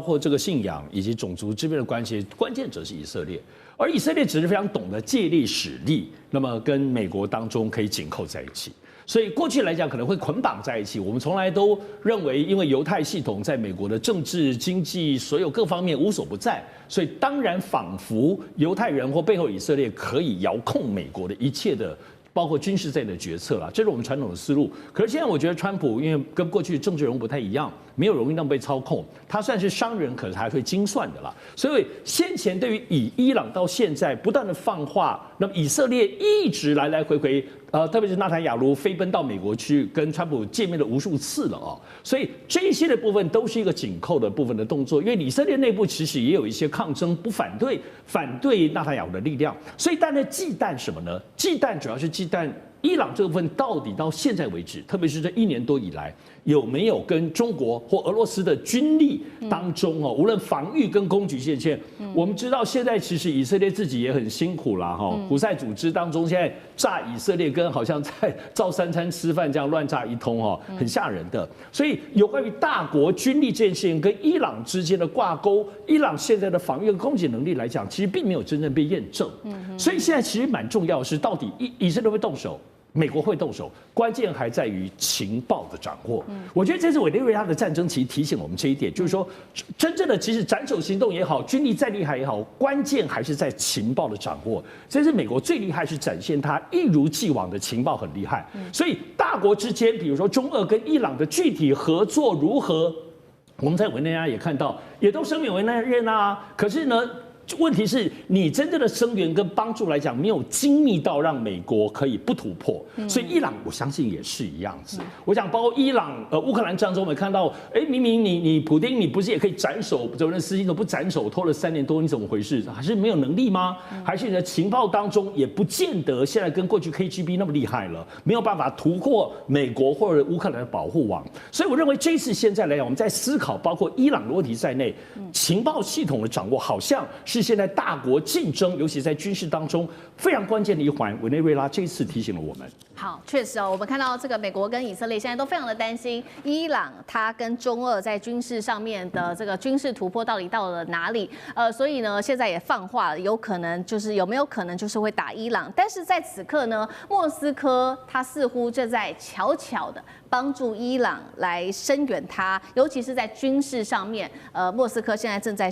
括这个信仰以及种族之间的关系，关键者是以色列。而以色列只是非常懂得借力使力，那么跟美国当中可以紧扣在一起。所以过去来讲可能会捆绑在一起。我们从来都认为，因为犹太系统在美国的政治、经济所有各方面无所不在，所以当然仿佛犹太人或背后以色列可以遥控美国的一切的，包括军事在内的决策啦，这是我们传统的思路。可是现在我觉得川普因为跟过去政治人物不太一样，没有容易那么被操控，他算是商人，可是还会精算的啦。所以先前对于以伊朗到现在不断的放话，那么以色列一直来来回回，特别是纳坦雅卢飞奔到美国去跟川普见面了无数次了哦。所以这些的部分都是一个紧扣的部分的动作，因为以色列内部其实也有一些抗争，不反对纳坦雅卢的力量。所以但是忌惮什么呢？忌惮主要是忌惮伊朗这部分到底到现在为止，特别是这1年多以来，有没有跟中国或俄罗斯的军力当中哦，无论防御跟攻击线，我们知道现在其实以色列自己也很辛苦啦哈，胡塞组织当中现在炸以色列跟好像在照3餐吃饭这样乱炸一通哦，很吓人的。所以有关于大国军力这件事情跟伊朗之间的挂钩，伊朗现在的防御跟攻击能力来讲，其实并没有真正被验证。所以现在其实蛮重要的是，到底以色列会动手，美国会动手，关键还在于情报的掌握。我觉得这次委内瑞拉的战争其实提醒我们这一点，就是说，真正的即使斩首行动也好，军力再厉害也好，关键还是在情报的掌握。这次美国最厉害是展现它一如既往的情报很厉害。所以大国之间，比如说中俄跟伊朗的具体合作如何，我们在委内瑞拉也看到，也都声援委内瑞拉啊。可是呢，问题是你真正的声援跟帮助来讲，没有精密到让美国可以不突破，所以伊朗我相信也是一样子。我想包括伊朗乌克兰战争，我们看到，明明你普丁你不是也可以斩首泽连斯基，都不斩首，拖了3年多，你怎么回事？还是没有能力吗？还是你的情报当中也不见得现在跟过去 KGB 那么厉害了，没有办法突破美国或者乌克兰的保护网。所以我认为这次现在来讲，我们在思考包括伊朗的问题在内，情报系统的掌握好像是现在大国竞争，尤其在军事当中非常关键的一环。委内瑞拉这一次提醒了我们。好，确实哦，我们看到这个美国跟以色列现在都非常的担心伊朗它跟中俄在军事上面的这个军事突破到底到了哪里？所以呢，现在也放话了，有没有可能就是会打伊朗？但是在此刻呢，莫斯科它似乎正在悄悄的帮助伊朗来声援它，尤其是在军事上面，莫斯科现在正在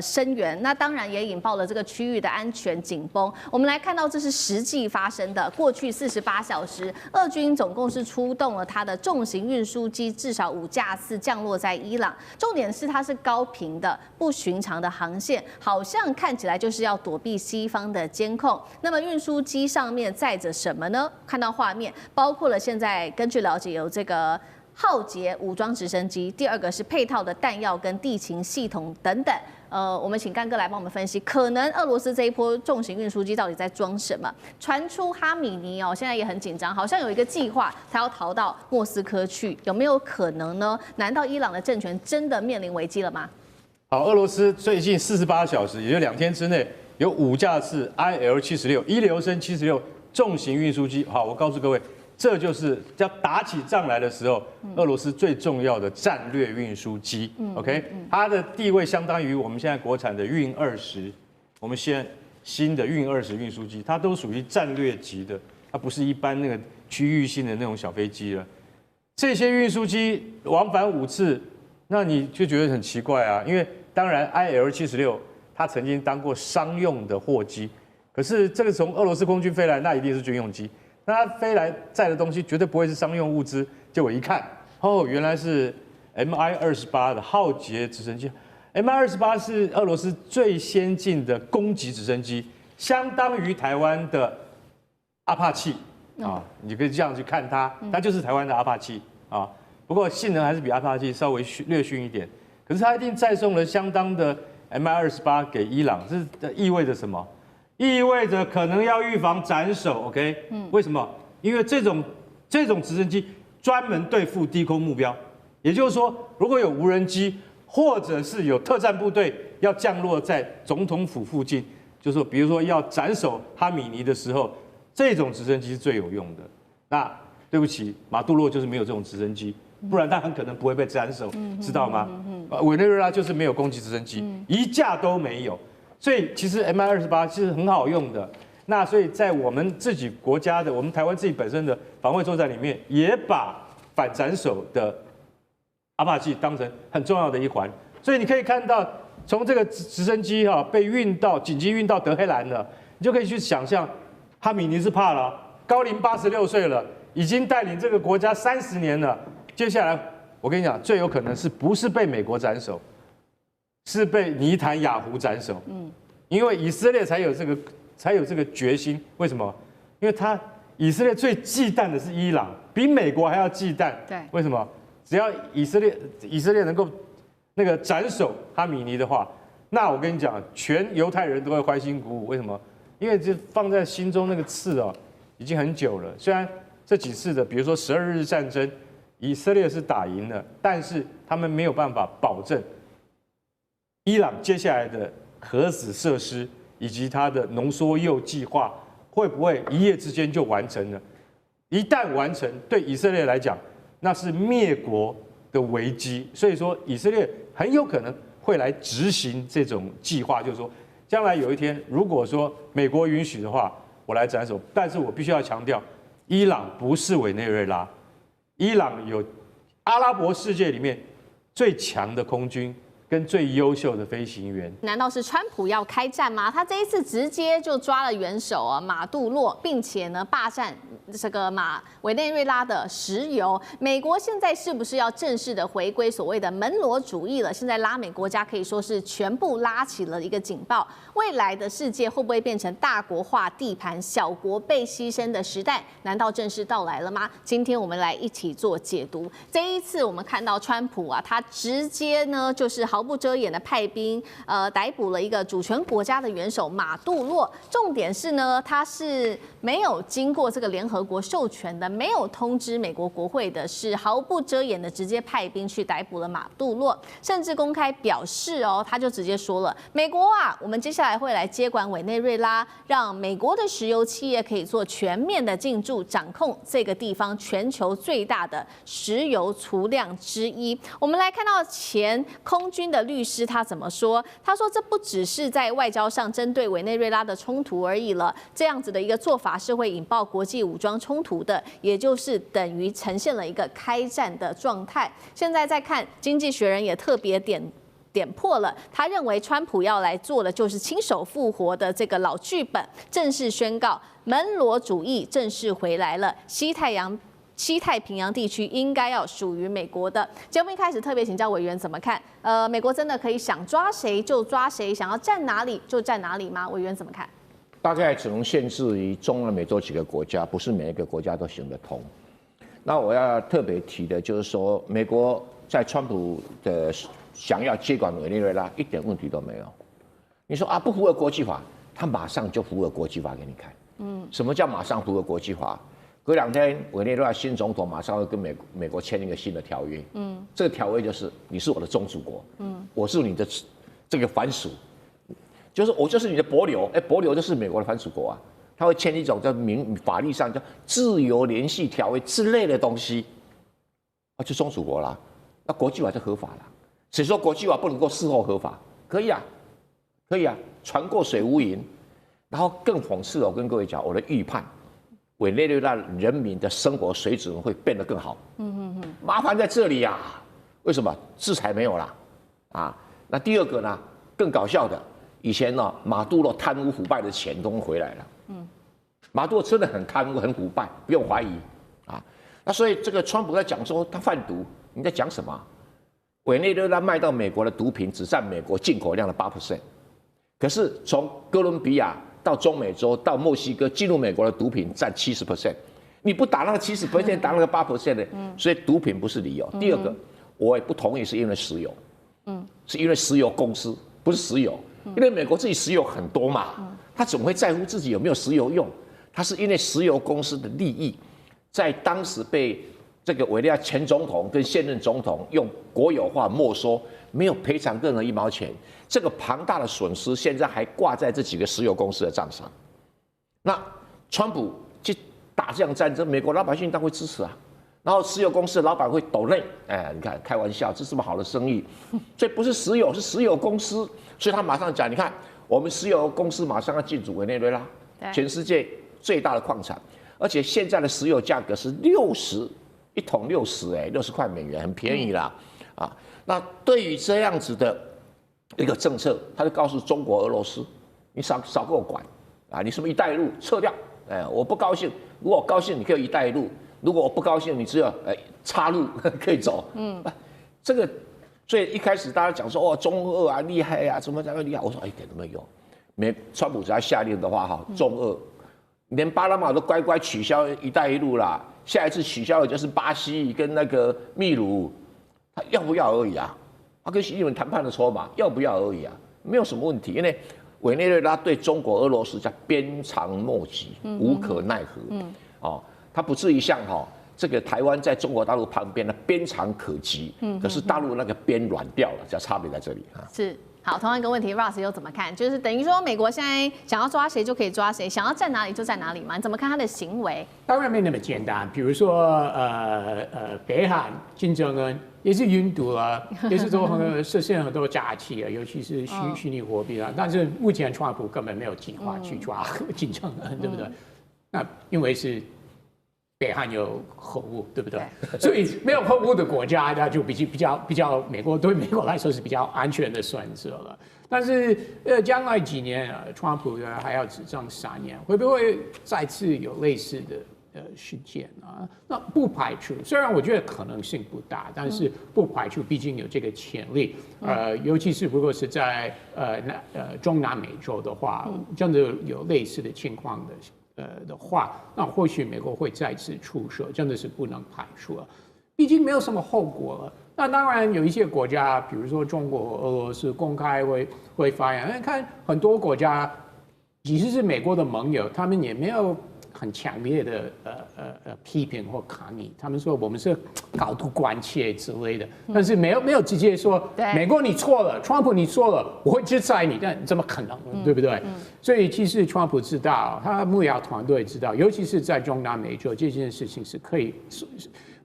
声援，那当然也引爆了这个区域的安全紧绷。我们来看到这是实际发生的，过去48小时，俄军总共是出动了它的重型运输机至少5架次降落在伊朗，重点是它是高频的不寻常的航线，好像看起来就是要躲避西方的监控。那么运输机上面载着什么呢？看到画面，包括了现在根据了解有这个浩劫武装直升机，第2个是配套的弹药跟地勤系统等等。我们请干哥来帮我们分析，可能俄罗斯这一波重型运输机到底在装什么？传出哈米尼现在也很紧张，好像有一个计划，他要逃到莫斯科去，有没有可能呢？难道伊朗的政权真的面临危机了吗？好，俄罗斯最近48小时，也就2天之内，有5架次 IL-76一流升76重型运输机。好，我告诉各位，这就是要打起仗来的时候，俄罗斯最重要的战略运输机。OK， 它的地位相当于我们现在国产的运20，我们现在新的运20运输机，它都属于战略级的，它不是一般那个区域性的那种小飞机了。这些运输机往返5次，那你就觉得很奇怪啊，因为当然 IL-76它曾经当过商用的货机，可是这个从俄罗斯空军飞来，那一定是军用机。那它飞来载的东西绝对不会是商用物资，结果一看，原来是 Mi-28的浩劫直升机。Mi-28是俄罗斯最先进的攻击直升机，相当于台湾的阿帕奇啊，你可以这样去看它，它就是台湾的阿帕奇啊。不过性能还是比阿帕奇稍微略逊一点，可是它一定载送了相当的 Mi-28给伊朗，这意味着什么？意味着可能要预防斩首 ，OK？为什么？因为这种直升机专门对付低空目标，也就是说，如果有无人机或者是有特战部队要降落在总统府附近，就是说，比如说要斩首哈米尼的时候，这种直升机是最有用的。那对不起，马杜罗就是没有这种直升机，不然他很可能不会被斩首，知道吗？委内瑞拉就是没有攻击直升机，一架都没有。所以其实 Mi-28是很好用的那所以在我们自己国家的，我们台湾自己本身的防卫作战里面，也把反斩首的阿帕奇当成很重要的一环。所以你可以看到，从这个直升机被紧急运到德黑兰了，你就可以去想象，哈米尼是怕了，高龄86岁了，已经带领这个国家30年了。接下来我跟你讲，最有可能不是被美国斩首，是被尼坦雅胡斩首。因为以色列才有这个决心。为什么？因为以色列最忌惮的是伊朗，比美国还要忌惮。对，为什么？只要以色列能够那个斩首哈米尼的话，那我跟你讲，全犹太人都会欢欣鼓舞。为什么？因为这放在心中那个刺已经很久了。虽然这几次的，比如说12日战争，以色列是打赢了，但是他们没有办法保证伊朗接下来的核子设施以及它的浓缩铀计划会不会一夜之间就完成了？一旦完成，对以色列来讲，那是灭国的危机。所以说，以色列很有可能会来执行这种计划，就是说，将来有一天，如果说美国允许的话，我来斩首。但是我必须要强调，伊朗不是委内瑞拉，伊朗有阿拉伯世界里面最强的空军跟最优秀的飞行员。难道是川普要开战吗？他这一次直接就抓了元首马杜洛，并且呢霸占这个委内瑞拉的石油。美国现在是不是要正式的回归所谓的门罗主义了？现在拉美国家可以说是全部拉起了一个警报。未来的世界会不会变成大国化地盘、小国被牺牲的时代？难道正式到来了吗？今天我们来一起做解读。这一次我们看到川普他直接呢就是毫不遮掩的派兵逮捕了一个主权国家的元首马杜洛。重点是呢，他是没有经过这个联合国授权的，没有通知美国国会的，是毫不遮掩的直接派兵去逮捕了马杜洛，甚至公开表示他就直接说了，美国我们接下来会来接管委内瑞拉，让美国的石油企业可以做全面的进驻，掌控这个地方全球最大的石油储量之一。我们来看到前空军的律师他怎么说？他说这不只是在外交上针对委内瑞拉的冲突而已了，这样子的一个做法是会引爆国际武装冲突的，也就是等于呈现了一个开战的状态。现在再看《经济学人》也特别点破了，他认为川普要来做的就是亲手复活的这个老剧本，正式宣告门罗主义正式回来了，西太平洋地区应该要属于美国的。节目一开始特别请教委员怎么看？美国真的可以想抓谁就抓谁，想要站哪里就站哪里吗？委员怎么看？大概只能限制于中南美洲几个国家，不是每一个国家都行得通。那我要特别提的就是说，美国在川普的想要接管委内瑞拉一点问题都没有。你说不符合国际法，他马上就符合国际法给你看。什么叫马上符合国际法？隔2天，委内瑞拉新总统马上会跟美国签一个新的条约。这个条约就是你是我的宗主国，我是你的这个藩属，就是我就是你的帛琉，帛琉就是美国的藩属国啊。他会签一种叫法律上叫自由联系条约之类的东西，就宗主国啦。那国际法就合法了。谁说国际法不能够事后合法？可以啊，可以啊，船过水无垠。然后更讽刺的，我跟各位讲，我的预判，委内瑞拉人民的生活水准会变得更好。麻烦在这里呀、为什么？制裁没有啦，那第二个呢，更搞笑的，以前呢，马杜罗贪污腐败的钱都回来了。马杜罗真的很贪污、很腐败，不用怀疑啊。那所以这个川普在讲说他贩毒，你在讲什么？委内瑞拉卖到美国的毒品只占美国进口量的8%，可是从哥伦比亚到中美洲到墨西哥进入美国的毒品占70%，你不打那个70%，打那个8%的，所以毒品不是理由。第二个，我也不同意是因为石油，是因为石油公司不是石油，因为美国自己石油很多嘛，他怎么会在乎自己有没有石油用？他是因为石油公司的利益，在当时被这个委内瑞拉前总统跟现任总统用国有化没收，没有赔偿任何1毛钱，这个庞大的损失现在还挂在这几个石油公司的账上。那川普去打这场战争，美国老百姓当然会支持啊，然后石油公司的老板会抖内，你看开玩笑，这是么好的生意？所以不是石油，是石油公司，所以他马上讲，你看我们石油公司马上要进驻委内瑞拉，全世界最大的矿产，而且现在的石油价格是60，一桶60块美元，很便宜啦。啊，那对于这样子的一个政策，他就告诉中国、俄罗斯，你少给我管啊！你什么“一带一路”撤掉？我不高兴。如果我高兴，你可以“一带一路”；如果我不高兴，你只有插入可以走。这个，所以一开始大家讲说中俄啊厉害啊，怎么才会厉害？我说一点都没有用。川普只要下令的话中俄连巴拿马都乖乖取消“一带一路”啦，下一次取消的就是巴西跟那个秘鲁，他要不要而已啊？他跟习近平谈判的筹码要不要而已啊？没有什么问题，因为委内瑞拉对中国、俄罗斯叫鞭长莫及，无可奈何。他不至于像这个台湾在中国大陆旁边的鞭长可及，可是大陆那个鞭软掉了，叫差别在这里啊。是。好，同样一个问题 ，Ross 又怎么看？就是等于说，美国现在想要抓谁就可以抓谁，想要站哪里就站哪里嘛？你怎么看他的行为？当然没那么简单。比如说，北韩金正恩也是晕毒了，也是实现很多假期啊，尤其是虚拟货币啊。但是目前川普根本没有计划去抓金正恩，对不对？那因为是北韩有核武，对不对？所以没有核武的国家，那就比较对美国来说是比较安全的选择了。但是将来几年川普还要执政3年，会不会再次有类似的事件啊？那不排除，虽然我觉得可能性不大，但是不排除，毕竟有这个潜力。尤其是如果是在中南美洲的话，真的有类似的情况的话，那或许美国会再次出手，真的是不能排除了。毕竟没有什么后果了。那当然有一些国家，比如说中国、俄罗斯，公开会发言。看很多国家，即使是美国的盟友，他们也没有很强烈的批评或抗议。他们说我们是高度关切之类的，但是没有直接说美国你错了，川普你错了，我会制裁你。但怎么可能，对不对？所以其实川普知道，他幕僚团队知道，尤其是在中南美洲这件事情是可以，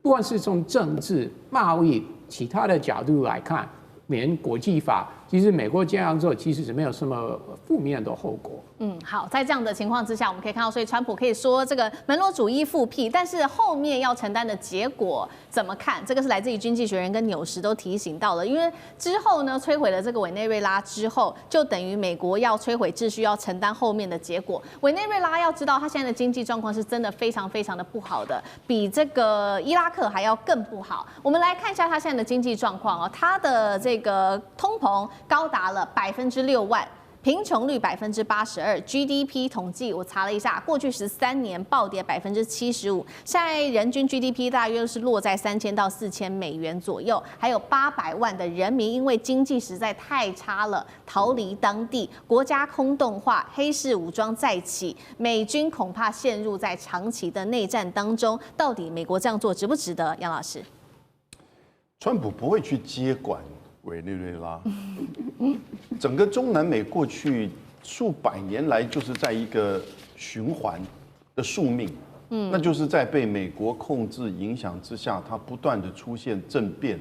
不管是从政治、贸易、其他的角度来看，连国际法，其实美国这样做其实是没有什么负面的后果。好，在这样的情况之下，我们可以看到，所以川普可以说这个门罗主义复辟，但是后面要承担的结果怎么看？这个是来自于《经济学人》跟《纽时》都提醒到了，因为之后呢，摧毁了这个委内瑞拉之后，就等于美国要摧毁秩序，要承担后面的结果。委内瑞拉要知道，它现在的经济状况是真的非常非常的不好的，比这个伊拉克还要更不好。我们来看一下它现在的经济状况哦，它的这个通膨高达了6%万。贫穷率82%，GDP 统计我查了一下，过去13年暴跌75%，现在人均 GDP 大约是落在3000到4000美元左右，还有800万的人民因为经济实在太差了，逃离当地，国家空洞化，黑市武装再起，美军恐怕陷入在长期的内战当中。到底美国这样做值不值得？杨老师，川普不会去接管委内瑞拉，整个中南美过去数百年来就是在一个循环的宿命，那就是在被美国控制影响之下，它不断的出现政变。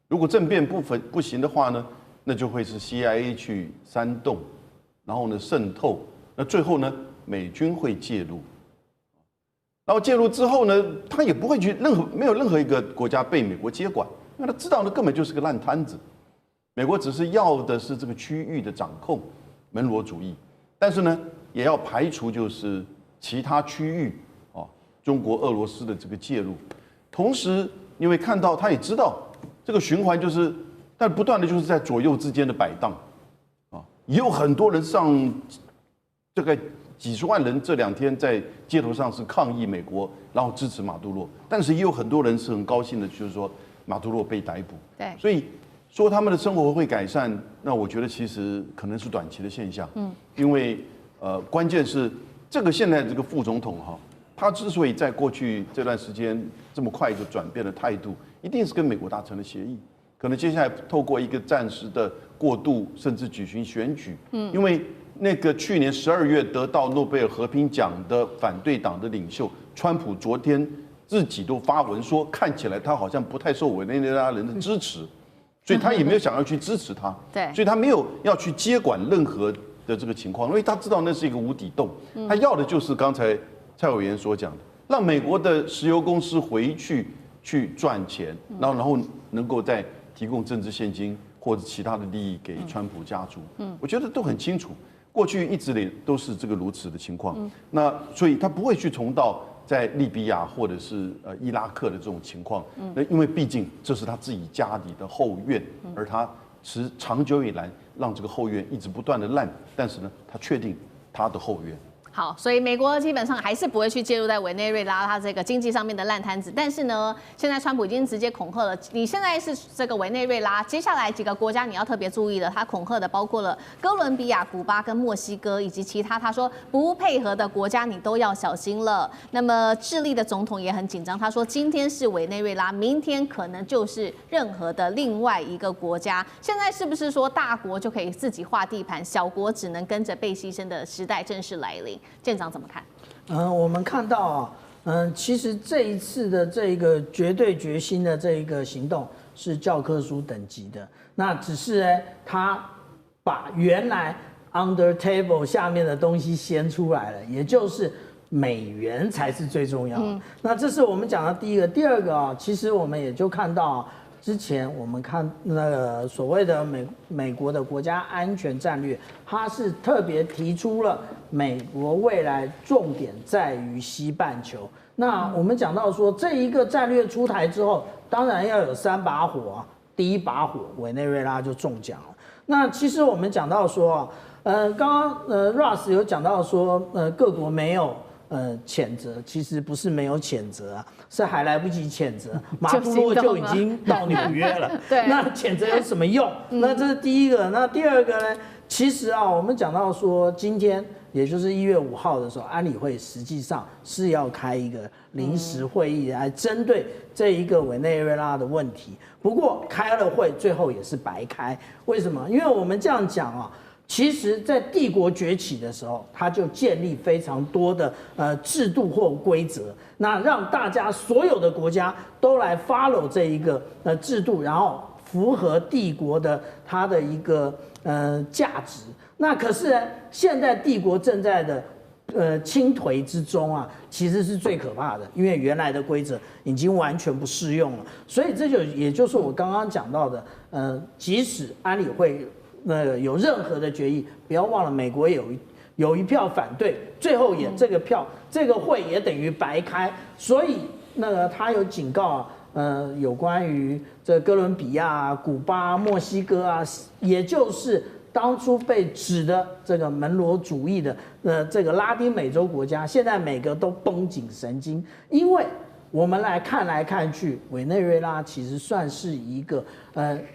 如果政变不行的话呢，那就会是 CIA 去煽动，然后呢渗透，那最后呢美军会介入，然后介入之后呢，他也不会去没有任何一个国家被美国接管，因为他知道那根本就是个烂摊子。美国只是要的是这个区域的掌控，门罗主义，但是呢，也要排除就是其他区域中国、俄罗斯的这个介入。同时，你会看到他也知道这个循环就是，但不断的就是在左右之间的摆荡，也有很多人上这个几十万人这2天在街头上是抗议美国，然后支持马杜罗，但是也有很多人是很高兴的，就是说马杜罗被逮捕，对，所以。说他们的生活会改善，那我觉得其实可能是短期的现象。因为关键是这个现在这个副总统他之所以在过去这段时间这么快就转变了态度，一定是跟美国达成了协议。可能接下来透过一个暂时的过渡，甚至举行选举。因为那个去年12月得到诺贝尔和平奖的反对党的领袖川普，昨天自己都发文说，看起来他好像不太受委内瑞拉人的支持。所以他也没有想要去支持他，对，所以他没有要去接管任何的这个情况，因为他知道那是一个无底洞，他要的就是刚才蔡委员所讲的，让美国的石油公司回去赚钱，然后能够再提供政治现金或者其他的利益给川普家族。我觉得都很清楚，过去一直都是这个如此的情况。那所以他不会去重蹈在利比亚或者是伊拉克的这种情况。那因为毕竟这是他自己家里的后院，而他长久以来让这个后院一直不断的烂，但是呢，他确定他的后院。好，所以美国基本上还是不会去介入在委内瑞拉它这个经济上面的烂摊子。但是呢，现在川普已经直接恐吓了，你现在是这个委内瑞拉，接下来几个国家你要特别注意的，他恐吓的包括了哥伦比亚、古巴跟墨西哥以及其他他说不配合的国家，你都要小心了。那么智利的总统也很紧张，他说今天是委内瑞拉，明天可能就是任何的另外一个国家。现在是不是说大国就可以自己划地盘，小国只能跟着被牺牲的时代正式来临？舰长怎么看？我们看到啊，其实这一次的这个绝对决心的这一个行动是教科书等级的。那只是呢，他把原来 under table 下面的东西掀出来了，也就是美元才是最重要的。那这是我们讲的第一个。第二个啊，其实我们也就看到。之前我们看那个所谓的美国的国家安全战略，它是特别提出了美国未来重点在于西半球。那我们讲到说，这一个战略出台之后，当然要有3把火啊，第一把火委内瑞拉就中奖了。那其实我们讲到说，刚刚Ross 有讲到说，各国没有。谴责其实不是没有谴责啊，是还来不及谴责，马杜罗就已经到纽约了。对，那谴责有什么用？那这是第一个。那第二个呢？其实啊，我们讲到说，今天也就是1月5号的时候，安理会实际上是要开一个临时会议来针对这一个委内瑞拉的问题。不过开了会，最后也是白开。为什么？因为我们这样讲啊。其实，在帝国崛起的时候，它就建立非常多的制度或规则，那让大家所有的国家都来 follow 这一个制度，然后符合帝国的它的一个价值。那可是呢，现在帝国正在的倾颓之中啊，其实是最可怕的，因为原来的规则已经完全不适用了。所以这也就是我刚刚讲到的，即使安理会。有任何的决议，不要忘了，美国有一票反对，最后也这个会也等于白开。所以他有警告有关于这哥伦比亚、古巴、墨西哥啊，也就是当初被指的这个门罗主义的这个拉丁美洲国家，现在每个都绷紧神经，因为。我们来看去，委内瑞拉其实算是一个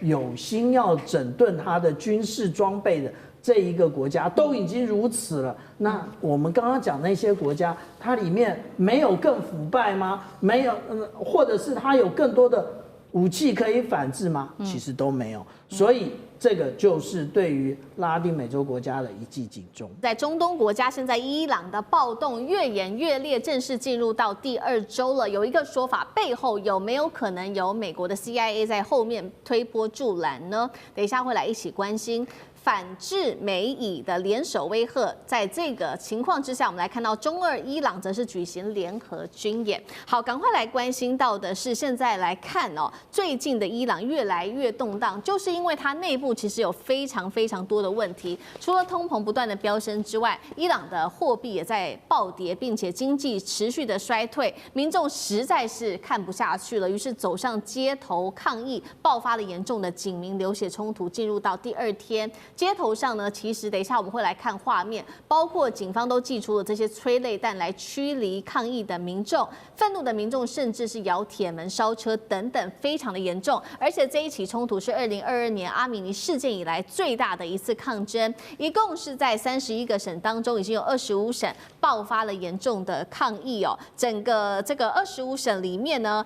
有心要整顿它的军事装备的这一个国家，都已经如此了。那我们刚刚讲那些国家，它里面没有更腐败吗？没有，或者是它有更多的武器可以反制吗？其实都没有。所以这个就是对于拉丁美洲国家的一记警钟。在中东国家，现在伊朗的暴动越演越烈，正式进入到第2周了。有一个说法，背后有没有可能有美国的 CIA 在后面推波助澜呢？等一下会来一起关心。反制美以的联手威吓，在这个情况之下，我们来看到中俄伊朗则是举行联合军演。好，赶快来关心到的是，现在来看哦，最近的伊朗越来越动荡，就是因为它内部其实有非常多的问题。除了通膨不断的飙升之外，伊朗的货币也在暴跌，并且经济持续的衰退，民众实在是看不下去了，于是走上街头抗议，爆发了严重的警民流血冲突，进入到第2天。街头上呢，其实等一下我们会来看画面，包括警方都祭出了这些催泪弹来驱离抗议的民众，愤怒的民众甚至是摇铁门、烧车等等，非常的严重。而且这一起冲突是2022年阿米尼事件以来最大的一次抗争，一共是在31个省当中，已经有25省爆发了严重的抗议哦。整个这个25省里面呢，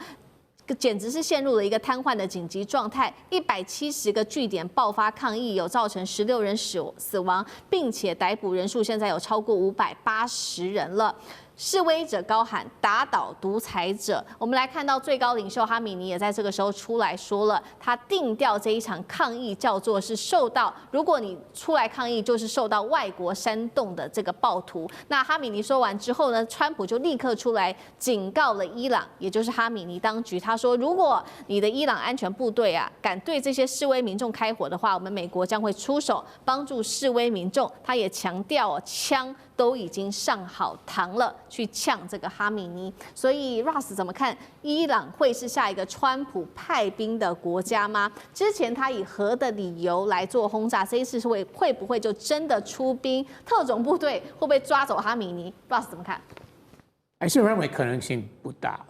简直是陷入了一个瘫痪的紧急状态，170个据点爆发抗议，有造成16人死亡，并且逮捕人数现在有超过580人了。示威者高喊打倒独裁者。我们来看到最高领袖哈米尼也在这个时候出来说了，他定调这一场抗议叫做是受到，如果你出来抗议就是受到外国煽动的这个暴徒。那哈米尼说完之后呢，川普就立刻出来警告了伊朗，也就是哈米尼当局，他说如果你的伊朗安全部队啊敢对这些示威民众开火的话，我们美国将会出手帮助示威民众。他也强调枪都已经上好膛了，去呛这个哈米尼。所以 Ross 怎么看？伊朗会是下一个川普派兵的国家吗？之前他以核的理由来做轰炸，这一次是会不会就真的出兵？特种部队会不会抓走哈米尼 ？Ross 怎么看？还是认为可能性不大。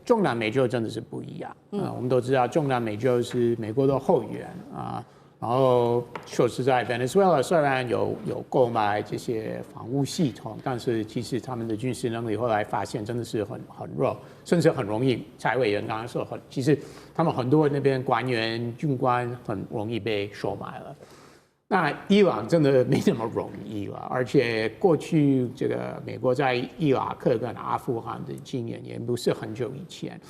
中南美洲真的是不一样。我们都知道中南美洲是美国的后援啊。然后说实在 ，Venezuela 虽然有购买这些防务系统，但是其实他们的军事能力后来发现真的是很弱，甚至很容易。蔡委员刚刚说其实他们很多那边官员、军官很容易被收买了。那伊朗真的没那么容易了，而且过去这个美国在伊拉克跟阿富汗的经验也不是很久以前。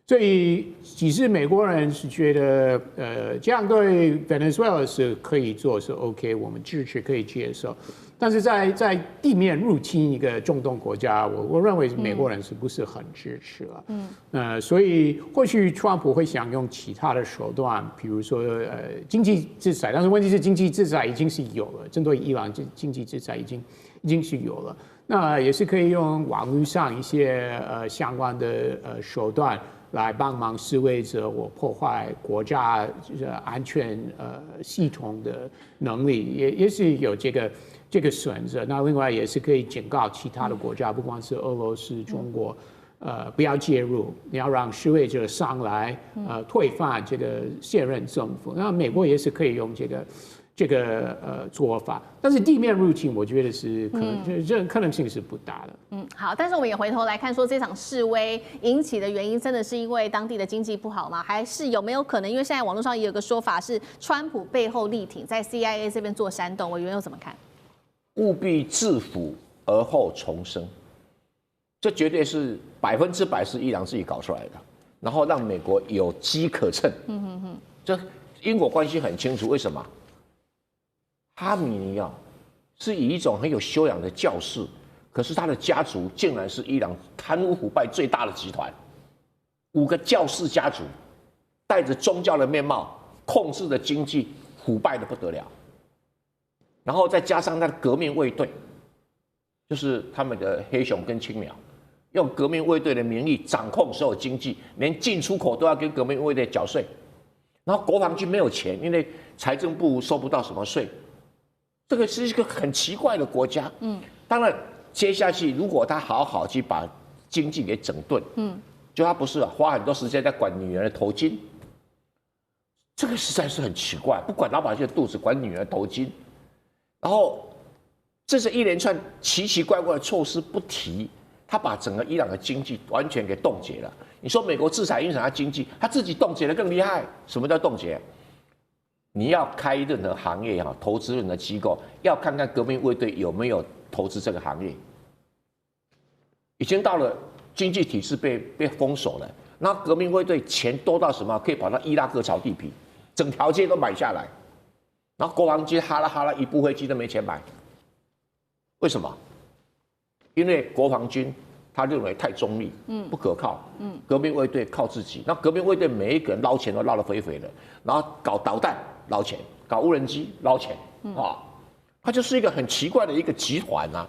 所以，其实美国人是觉得，这样对 Venezuela 是可以做，是 OK， 我们支持可以接受。但是在地面入侵一个中东国家，我认为美国人是不是很支持了？所以或许川普会想用其他的手段，比如说经济制裁，但是问题是经济制裁已经是有了，针对伊朗经济制裁已经是有了，那也是可以用网络上一些相关的手段。来帮忙示威者或破坏国家安全系统的能力，也是有这个选择。那另外也是可以警告其他的国家，不光是俄罗斯、中国，不要介入，你要让示威者上来，推翻这个现任政府。那美国也是可以用这个做法，但是地面入侵，我觉得是可能性是不大的。好，但是我们也回头来看，说这场示威引起的原因，真的是因为当地的经济不好吗？还是有没有可能？因为现在网络上也有个说法是，川普背后力挺，在 CIA 这边做煽动，委员又怎么看？务必制服而后重生，这绝对是100%是伊朗自己搞出来的，然后让美国有机可乘。这因果关系很清楚，为什么？哈米尼啊，是以一种很有修养的教士，可是他的家族竟然是伊朗贪污腐败最大的集团，5个教士家族，带着宗教的面貌，控制的经济腐败的不得了，然后再加上他的革命卫队，就是他们的黑熊跟青苗，用革命卫队的名义掌控所有经济，连进出口都要跟革命卫队缴税，然后国防军没有钱，因为财政部收不到什么税。这个是一个很奇怪的国家，当然接下去如果他好好去把经济给整顿，就他不是花很多时间在管女人的头巾，这个实在是很奇怪，不管老百姓的肚子，管女人的头巾，然后这是一连串奇奇怪怪的措施不提，他把整个伊朗的经济完全给冻结了。你说美国制裁影响他经济，他自己冻结的更厉害。什么叫冻结？你要开任何行业哈，投资任何机构，要看看革命卫队有没有投资这个行业。已经到了经济体制被封锁了，那革命卫队钱多到什么，可以跑到伊拉克炒地皮，整条街都买下来，然后国防军哈拉一部飞机都没钱买。为什么？因为国防军他认为太中立，不可靠，革命卫队靠自己。那革命卫队每一个人捞钱都捞得肥肥的，然后搞导弹捞钱，搞无人机捞钱，它就是一个很奇怪的一个集团啊。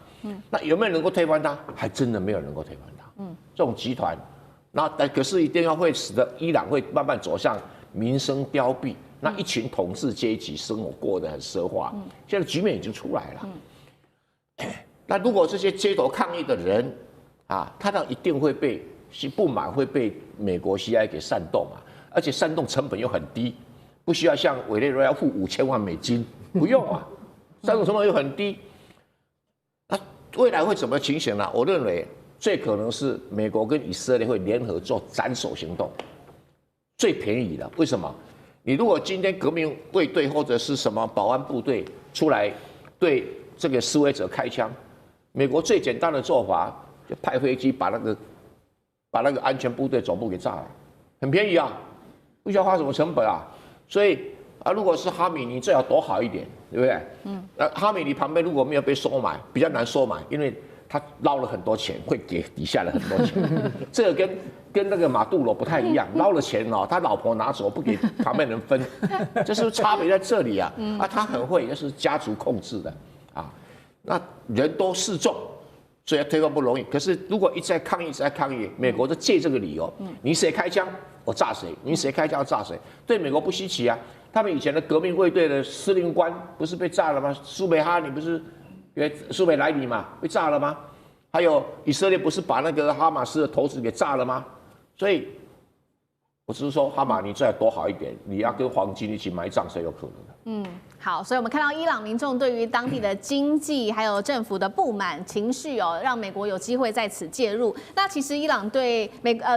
那有没有人能够推翻它？还真的没有人能够推翻它。这种集团，可是一定要会使得伊朗会慢慢走向民生凋敝，那一群统治阶级生活过得很奢华。现在局面已经出来了。那如果这些街头抗议的人啊，他一定会被不满，会被美国 CIA 给煽动啊，而且煽动成本又很低，不需要像委内瑞拉付5000万美金，不用啊，煽动成本又很低。那未来会怎么情形呢？我认为最可能是美国跟以色列会联合做斩首行动，最便宜的。为什么？你如果今天革命卫队或者是什么保安部队出来对这个示威者开枪，美国最简单的做法就派飞机把那个安全部队总部给炸了，很便宜啊，不需要花什么成本啊。所以啊，如果是哈米尼最好躲好一点，对不对？那哈米尼旁边如果没有被收买，比较难收买，因为他捞了很多钱，会给底下的很多钱。这个跟那个马杜罗不太一样，捞了钱哦，他老婆拿走不给旁边人分，就是差别在这里啊。啊，他很会，就是家族控制的啊。那人多势众，所以推翻不容易。可是如果一再抗议，美国就借这个理由，你谁开枪我炸谁，你谁开枪炸谁，对美国不稀奇啊。他们以前的革命卫队的司令官不是被炸了吗？苏梅哈尼不是？苏美莱尼嘛，被炸了吗？还有以色列不是把那个哈马斯的头子给炸了吗？所以，我只是说哈马尼最好躲好一点，你要跟黄金一起埋葬是有可能的。好，所以我们看到伊朗民众对于当地的经济还有政府的不满情绪哦，让美国有机会在此介入。那其实伊朗对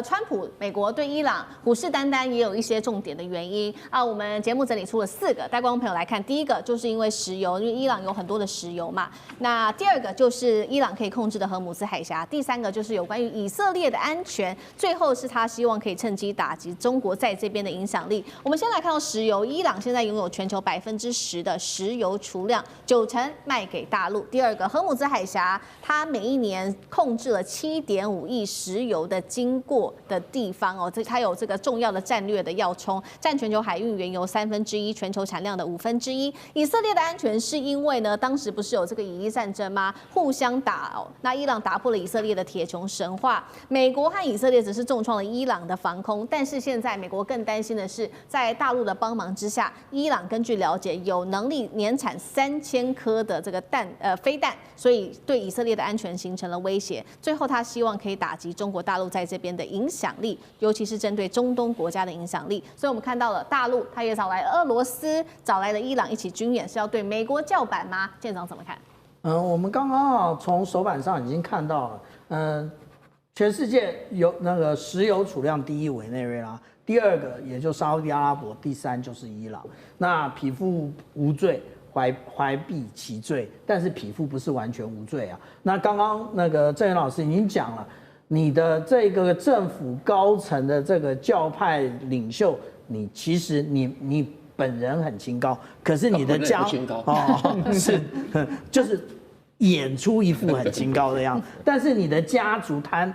川普美国对伊朗虎视眈眈，也有一些重点的原因啊。我们节目整理出了4个，带观众朋友来看。第一个就是因为石油，因为伊朗有很多的石油嘛。那第2个就是伊朗可以控制的荷姆兹海峡。第3个就是有关于以色列的安全。最后是他希望可以趁机打击中国在这边的影响力。我们先来看到石油，伊朗现在拥有全球10%的石油储量，90%卖给大陆。第2个，荷姆兹海峡，它每一年控制了7.5亿石油的经过的地方哦，它有这个重要的战略的要冲，占全球海运原油1/3，全球产量的1/5。以色列的安全是因为呢，当时不是有这个以伊战争吗？互相打哦，那伊朗打破了以色列的铁穹神话，美国和以色列只是重创了伊朗的防空，但是现在美国更担心的是，在大陆的帮忙之下，伊朗根据了解有能力年产3000颗的这个飞弹，所以对以色列的安全形成了威胁。最后，他希望可以打击中国大陆在这边的影响力，尤其是针对中东国家的影响力。所以我们看到了大陆，他也找来俄罗斯，找来了伊朗一起军演，是要对美国叫板吗？舰长怎么看？我们刚刚从手板上已经看到了，全世界有那个石油储量第1委内瑞拉。第2个也就沙烏地阿拉伯，第3就是伊朗。那匹夫无罪，怀璧其罪，但是匹夫不是完全无罪啊。那刚刚那个郑源老师已经讲了，你的这个政府高层的这个教派领袖，你其实你本人很清高，可是你的家是就是演出一副很清高的样子，但是你的家族贪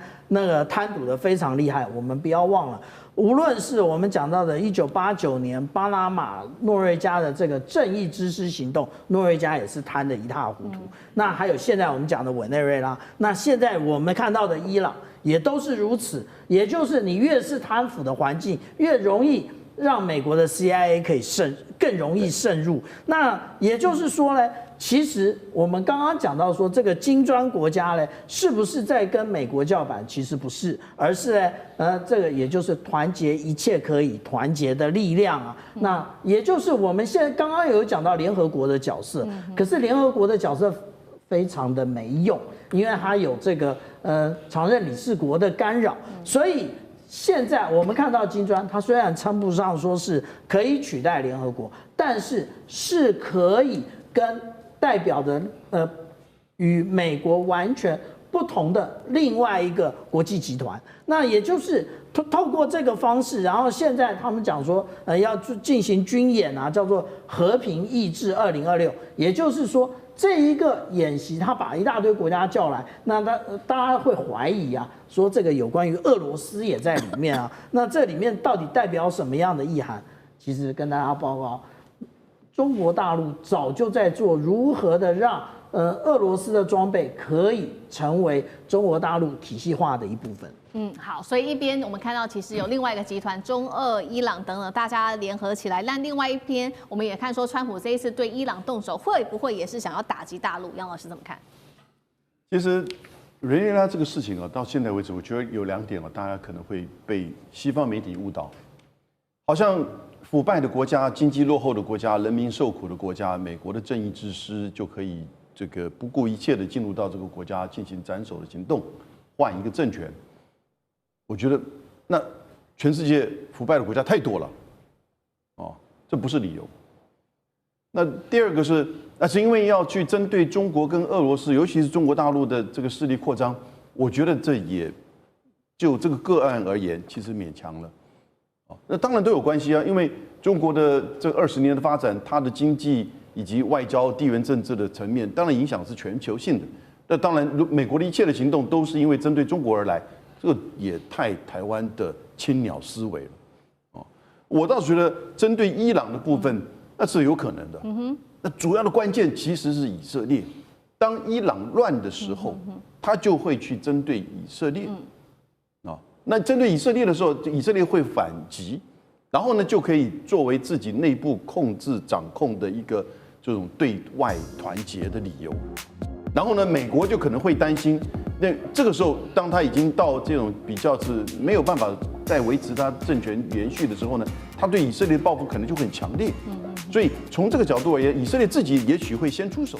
赌的非常厉害，我们不要忘了。无论是我们讲到的1989年巴拿马诺瑞加的这个正义之师行动，诺瑞加也是贪得一塌糊涂。那还有现在我们讲的委内瑞拉，那现在我们看到的伊朗也都是如此。也就是你越是贪腐的环境，越容易让美国的 CIA 可以更容易渗入。那也就是说呢，其实我们刚刚讲到说，这个金砖国家呢，是不是在跟美国叫板？其实不是，而是呢，这个也就是团结一切可以团结的力量啊。那也就是我们现在刚刚有讲到联合国的角色，可是联合国的角色非常的没用，因为它有这个常任理事国的干扰，所以现在我们看到金砖，它虽然称不上说是可以取代联合国，但是是可以跟代表的与美国完全不同的另外一个国际集团。那也就是透过这个方式，然后现在他们讲说要进行军演啊，叫做和平意志2026，也就是说这一个演习，他把一大堆国家叫来，那大家会怀疑啊，说这个有关于俄罗斯也在里面啊，那这里面到底代表什么样的意涵？其实跟大家报告，中国大陆早就在做如何的让俄罗斯的装备可以成为中国大陆体系化的一部分。好，所以一边我们看到其实有另外一个集团，中俄、伊朗等等，大家联合起来。但另外一边，我们也看说，川普这一次对伊朗动手，会不会也是想要打击大陆？杨老师怎么看？其实委内瑞拉这个事情啊，到现在为止，我觉得有2点啊，大家可能会被西方媒体误导，好像腐败的国家、经济落后的国家、人民受苦的国家，美国的正义之师就可以这个不顾一切的进入到这个国家进行斩首的行动，换一个政权。我觉得那全世界腐败的国家太多了，这不是理由。那第2个是，那是因为要去针对中国跟俄罗斯，尤其是中国大陆的这个势力扩张，我觉得这也就这个个案而言，其实勉强了。那当然都有关系啊，因为中国的这20年的发展，它的经济以及外交、地缘政治的层面，当然影响是全球性的。那当然，美国的一切的行动都是因为针对中国而来，这个也太台湾的青鸟思维了。哦，我倒觉得针对伊朗的部分，那是有可能的。那主要的关键其实是以色列。当伊朗乱的时候，他就会去针对以色列。那针对以色列的时候，以色列会反击，然后呢就可以作为自己内部控制、掌控的一个这种对外团结的理由。然后呢，美国就可能会担心，那这个时候当他已经到这种比较是没有办法再维持他政权延续的时候呢，他对以色列的报复可能就很强烈。所以从这个角度而言，以色列自己也许会先出手。